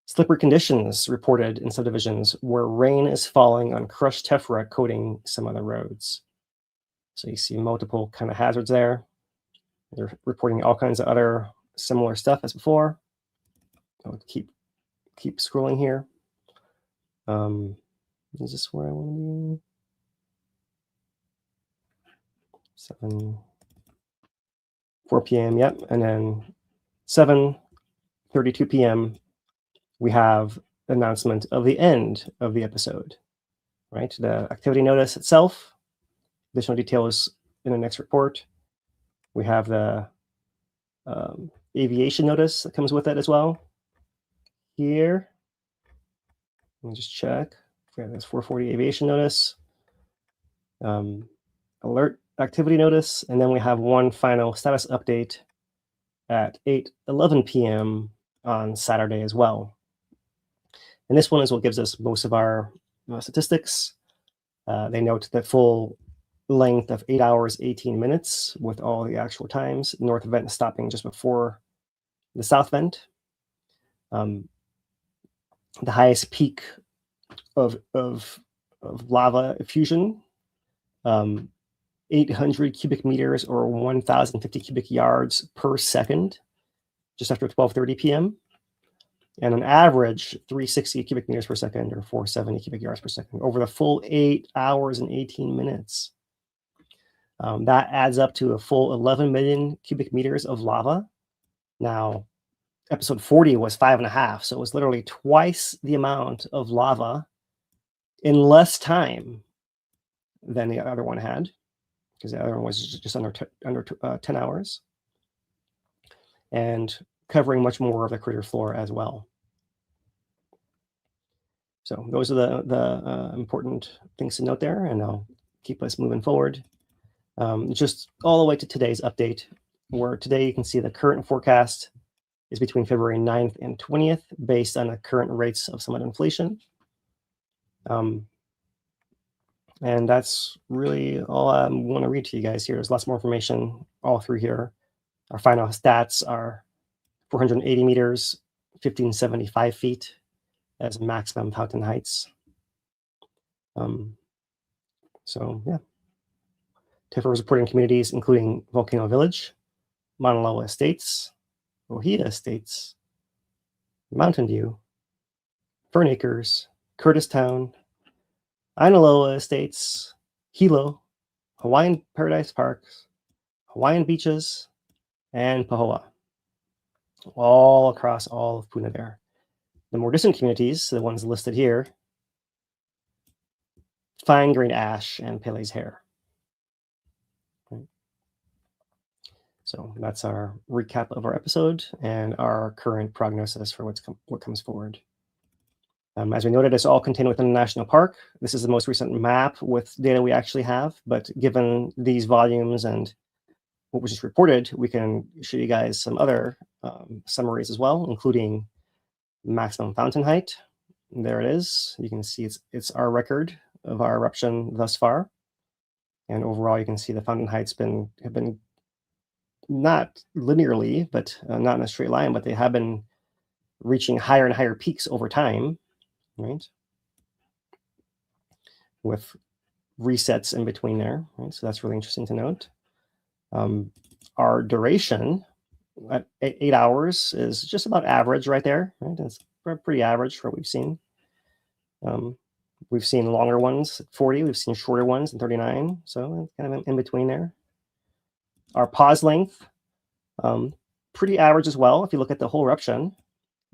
slippery conditions reported in subdivisions where rain is falling on crushed tephra coating some of the roads. So you see multiple kind of hazards there. They're reporting all kinds of other similar stuff as before. I'll keep scrolling here. Is this where I want to be? 4 p.m. Yep, and then 7:32 p.m. we have the announcement of the end of the episode. Right, the activity notice itself. Additional details in the next report. We have the aviation notice that comes with it as well. Here, let me just check. Yeah, there's 440 aviation notice, alert activity notice, and then we have one final status update at 8:11 p.m. on Saturday as well. And this one is what gives us most of our statistics. They note the full length of 8 hours, 18 minutes with all the actual times. North vent stopping just before the south vent. The highest peak of lava effusion, 800 cubic meters or 1,050 cubic yards per second, just after 12:30 p.m. And an average 360 cubic meters per second or 470 cubic yards per second over the full 8 hours and 18 minutes. That adds up to a full 11 million cubic meters of lava. Now, episode 40 was 5.5, so it was literally twice the amount of lava in less time than the other one had, because the other one was just under 10 hours, and covering much more of the crater floor as well. So those are the important things to note there, and I'll keep us moving forward. Just all the way to today's update, where today you can see the current forecast is between February 9th and 20th based on the current rates of summit inflation. And that's really all I want to read to you guys here. There's lots more information all through here. Our final stats are 480 meters, 1575 feet, as maximum fountain heights. So yeah, Tephra was reporting communities including Volcano Village, Mauna Loa Estates, Ohia Estates, Mountain View, Fern Acres, Curtistown, Ainaloa Estates, Hilo, Hawaiian Paradise Parks, Hawaiian Beaches, and Pahoa, all across all of Puna there. The more distant communities, the ones listed here, fine-grained ash and Pele's hair. Right. So that's our recap of our episode and our current prognosis for what comes forward. As we noted, it's all contained within the national park. This is the most recent map with data we actually have, but given these volumes and what was just reported, we can show you guys some other summaries as well, including maximum fountain height. There it is. You can see it's our record of our eruption thus far. And overall, you can see the fountain heights have been not linearly, but not in a straight line, but they have been reaching higher and higher peaks over time, right? With resets in between there, right? So that's really interesting to note. Our duration at 8 hours is just about average right there, right? It's pretty average for what we've seen. We've seen longer ones at 40, we've seen shorter ones at 39, so it's kind of in between there. Our pause length, pretty average as well if you look at the whole eruption.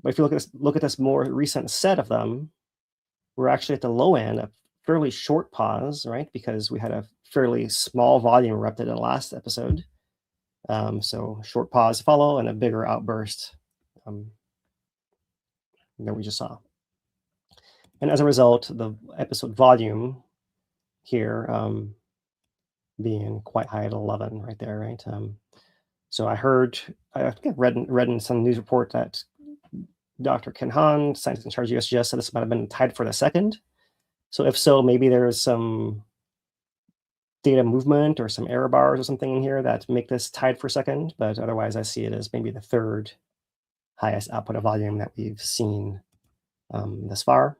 But if you look at this more recent set of them, we're actually at the low end, a fairly short pause, right? Because we had a fairly small volume erupted in the last episode. So short pause to follow and a bigger outburst that we just saw. And as a result, the episode volume here being quite high at 11 right there, right? So I think I read in some news report that Dr. Ken Han, scientist in charge of USGS, said this might have been tied for the second. So if so, maybe there's some data movement or some error bars or something in here that make this tied for second, but otherwise I see it as maybe the third highest output of volume that we've seen thus far.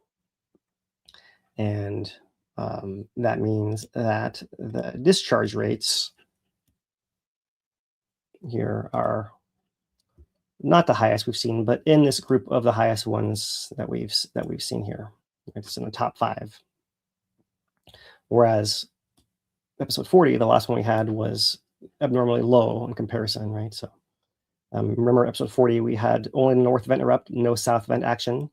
And that means that the discharge rates here are not the highest we've seen, but in this group of the highest ones that we've seen here. It's in the top 5. Whereas episode 40, the last one we had, was abnormally low in comparison, right? So remember episode 40, we had only north vent erupt, no south vent action.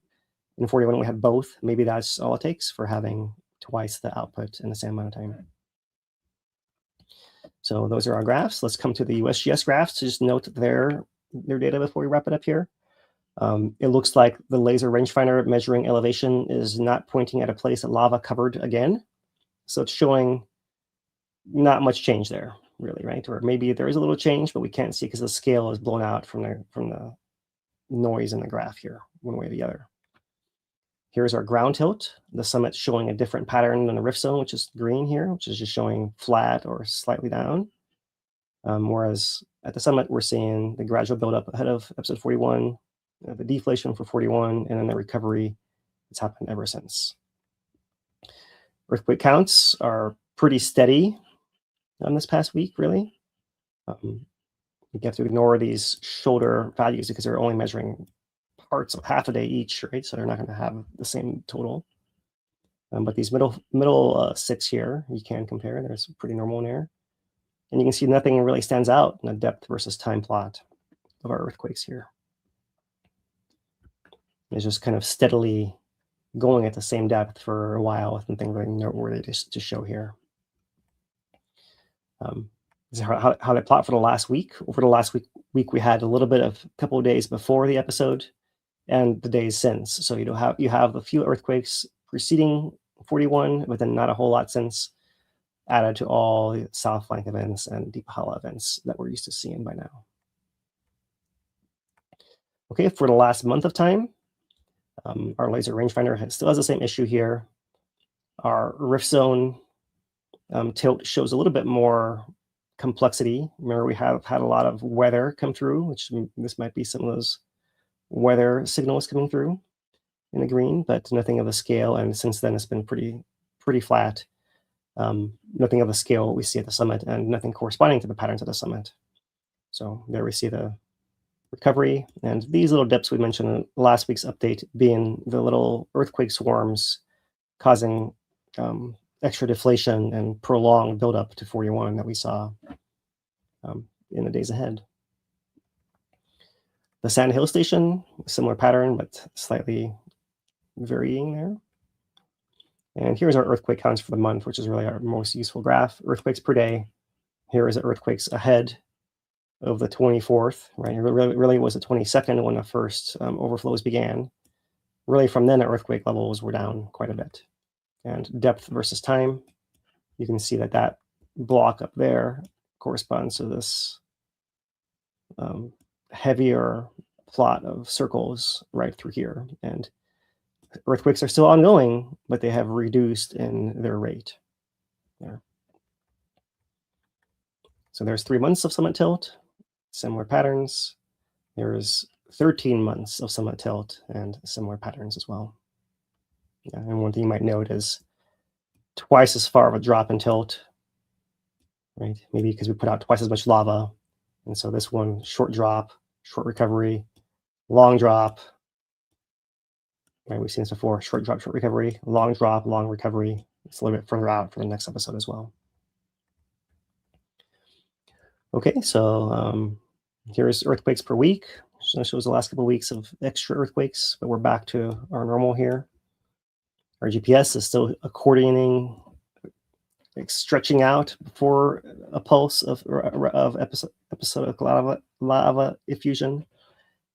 In 41, we had both. Maybe that's all it takes for having twice the output in the same amount of time. So those are our graphs. Let's come to the USGS graphs to just note their data before we wrap it up here. It looks like the laser rangefinder measuring elevation is not pointing at a place that lava covered again. So it's showing not much change there, really, right? Or maybe there is a little change, but we can't see because the scale is blown out from the noise in the graph here, one way or the other. Here's our ground tilt. The summit's showing a different pattern than the rift zone, which is green here, which is just showing flat or slightly down. Whereas at the summit, we're seeing the gradual buildup ahead of episode 41, the deflation for 41, and then the recovery that's happened ever since. Earthquake counts are pretty steady this past week, really. You have to ignore these shoulder values because they're only measuring parts of half a day each, right? So they're not going to have the same total. But these middle 6 here, you can compare. There's pretty normal in there. And you can see nothing really stands out in the depth versus time plot of our earthquakes here. It's just kind of steadily going at the same depth for a while with nothing really noteworthy to show here. This is how they plot for the last week. Over the last week, we had a little bit of a couple of days before the episode and the days since. So you have a few earthquakes preceding 41, but then not a whole lot since, added to all the South Flank events and Deep Hala events that we're used to seeing by now. Okay, for the last month of time, our laser rangefinder still has the same issue here. Our rift zone tilt shows a little bit more complexity. Remember, we have had a lot of weather come through, which this might be some of those weather signals coming through. in the green, but nothing of a scale. And since then, it's been pretty flat. Nothing of a scale we see at the summit, and nothing corresponding to the patterns at the summit. So there we see the recovery, and these little dips we mentioned in last week's update being the little earthquake swarms causing extra deflation and prolonged buildup to 41 that we saw in the days ahead. The Sand Hill Station, similar pattern, but slightly varying there. And here's our earthquake counts for the month, which is really our most useful graph. Earthquakes per day. Here is the earthquakes ahead of the 24th, right? It really was the 22nd when the first overflows began. Really from then, the earthquake levels were down quite a bit. And depth versus time, you can see that that block up there corresponds to this heavier plot of circles right through here. And earthquakes are still ongoing, but they have reduced in their rate there. So there's 3 months of summit tilt, similar patterns. There's 13 months of summit tilt and similar patterns as well. Yeah, and one thing you might note is twice as far of a drop in tilt, right? Maybe because we put out twice as much lava. And so this one, short drop, short recovery, long drop. Right, we've seen this before, short drop, short recovery, long drop, long recovery. It's a little bit further out for the next episode as well. Okay, so here's earthquakes per week. So this shows the last couple of weeks of extra earthquakes, but we're back to our normal here. Our GPS is still accordioning, like stretching out before a pulse of episodic lava effusion,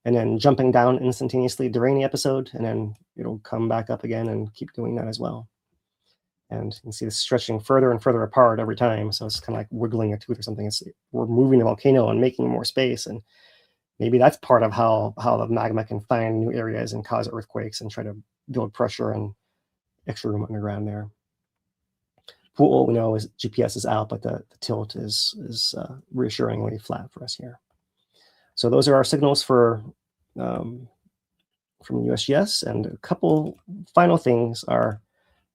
and then jumping down instantaneously during the episode, and then it'll come back up again and keep doing that as well. And you can see this stretching further and further apart every time. So it's kind of like wiggling a tooth or something. We're moving the volcano and making more space. And maybe that's part of how the magma can find new areas and cause earthquakes and try to build pressure and extra room underground there. Puʻuʻōʻō, we know is GPS is out, but the tilt is reassuringly flat for us here. So those are our signals from USGS, and a couple final things are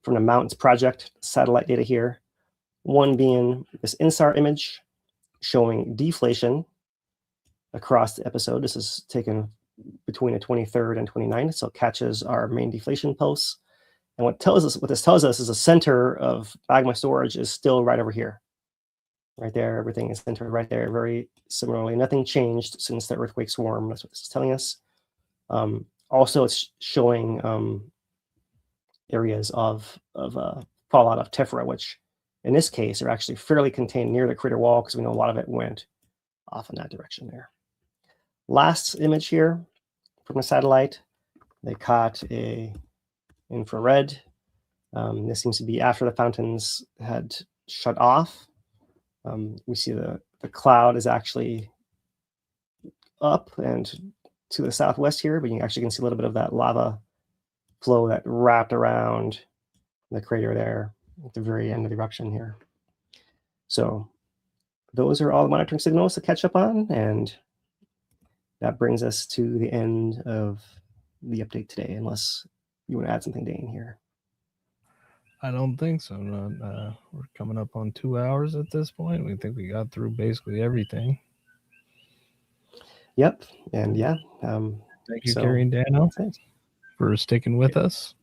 from the Mountains Project satellite data here. One being this INSAR image showing deflation across the episode. This is taken between the 23rd and 29th, so it catches our main deflation pulse. And what this tells us is the center of magma storage is still right over here. Right there, everything is centered right there. Very similarly, nothing changed since the earthquake swarm. That's what this is telling us. Also, it's showing areas of fallout of Tephra, which in this case are actually fairly contained near the crater wall because we know a lot of it went off in that direction there. Last image here from the satellite, they caught a infrared. This seems to be after the fountains had shut off. We see the cloud is actually up and to the southwest here, but you actually can see a little bit of that lava flow that wrapped around the crater there at the very end of the eruption here. So those are all the monitoring signals to catch up on, and that brings us to the end of the update today, unless you want to add something, Dane, here. I don't think so. We're coming up on 2 hours at this point. We think we got through basically everything. Yep, and yeah. Thank you, Kerry and Dano, for sticking with us.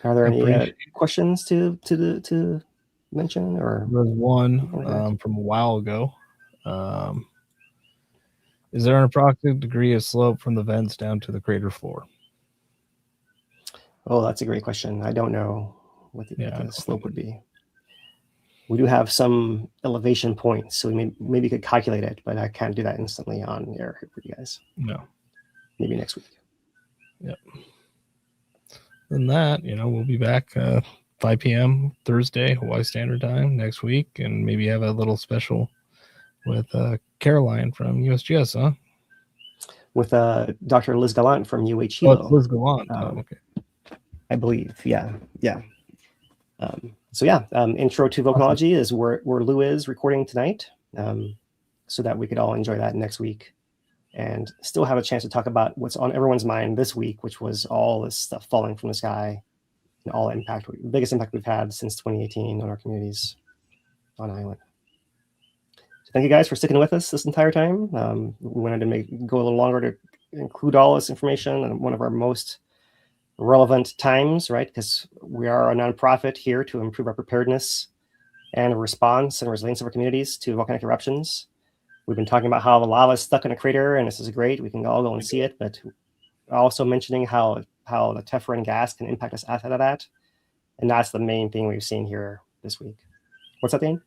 Are there any questions to mention? Or there's one from a while ago. Is there an approximate degree of slope from the vents down to the crater floor? Oh, that's a great question. I don't know what the slope would be. We do have some elevation points, so we maybe could calculate it, but I can't do that instantly on air for you guys. No. Maybe next week. Yep. Than that, we'll be back 5 p.m. Thursday, Hawaii Standard Time next week, and maybe have a little special with Caroline from USGS, huh? With Dr. Liz Gallant from UH. Oh, it's Liz Gallant. Okay. I believe, yeah. Intro to Volcanology is where Lou is recording tonight, so that we could all enjoy that next week. and still have a chance to talk about what's on everyone's mind this week, which was all this stuff falling from the sky and all the biggest impact we've had since 2018 on our communities on island. So thank you guys for sticking with us this entire time. We wanted to go a little longer to include all this information in one of our most relevant times, right? Because we are a nonprofit here to improve our preparedness and response and resilience of our communities to volcanic eruptions. We've been talking about how the lava is stuck in a crater, and this is great. We can all go and see it, but also mentioning how the Tephra and gas can impact us outside of that. And that's the main thing we've seen here this week. What's that, Dane?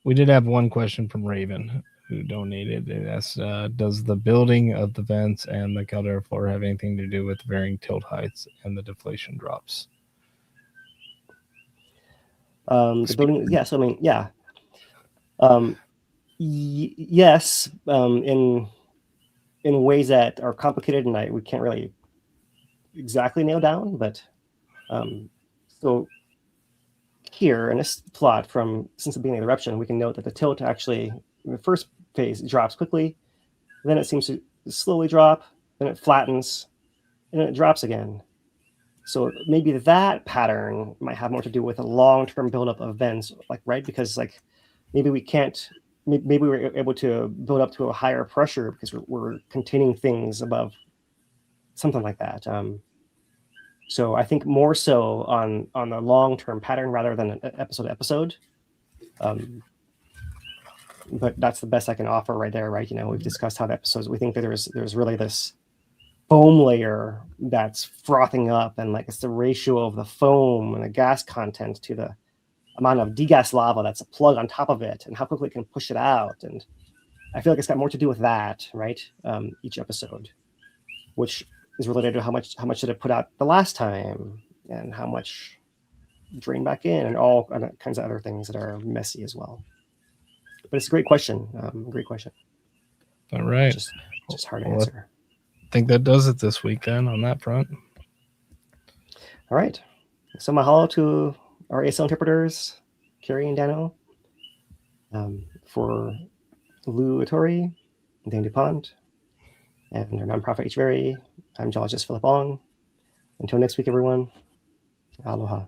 We did have one question from Raven, who donated. It asks, does the building of the vents and the caldera floor have anything to do with varying tilt heights and the deflation drops? The building, yes. I mean, yeah. Yes, in ways that are complicated and we can't really exactly nail down. But so here in this plot since the beginning of the eruption, we can note that the tilt actually in the first phase drops quickly, then it seems to slowly drop, then it flattens, and then it drops again. So maybe that pattern might have more to do with a long-term buildup of vents, right? Because maybe we're able to build up to a higher pressure because we're containing things above, something like that. So I think more so on the long-term pattern rather than an episode to episode. But that's the best I can offer right there, right? We've discussed how the episodes, we think that there's really this foam layer that's frothing up, and it's the ratio of the foam and the gas content to the amount of degas lava that's a plug on top of it and how quickly it can push it out. And I feel like it's got more to do with that, right? Each episode, which is related to how much did it put out the last time and how much drained back in and all kinds of other things that are messy as well. But it's a great question. Great question. All right. Just hard to answer. I think that does it this week then on that front. All right. So mahalo to our ASL interpreters, Carrie and Dano, for Lou Ettore and Dan DuPont, and our nonprofit HVERI. I'm geologist Philip Ong. Until next week, everyone. Aloha.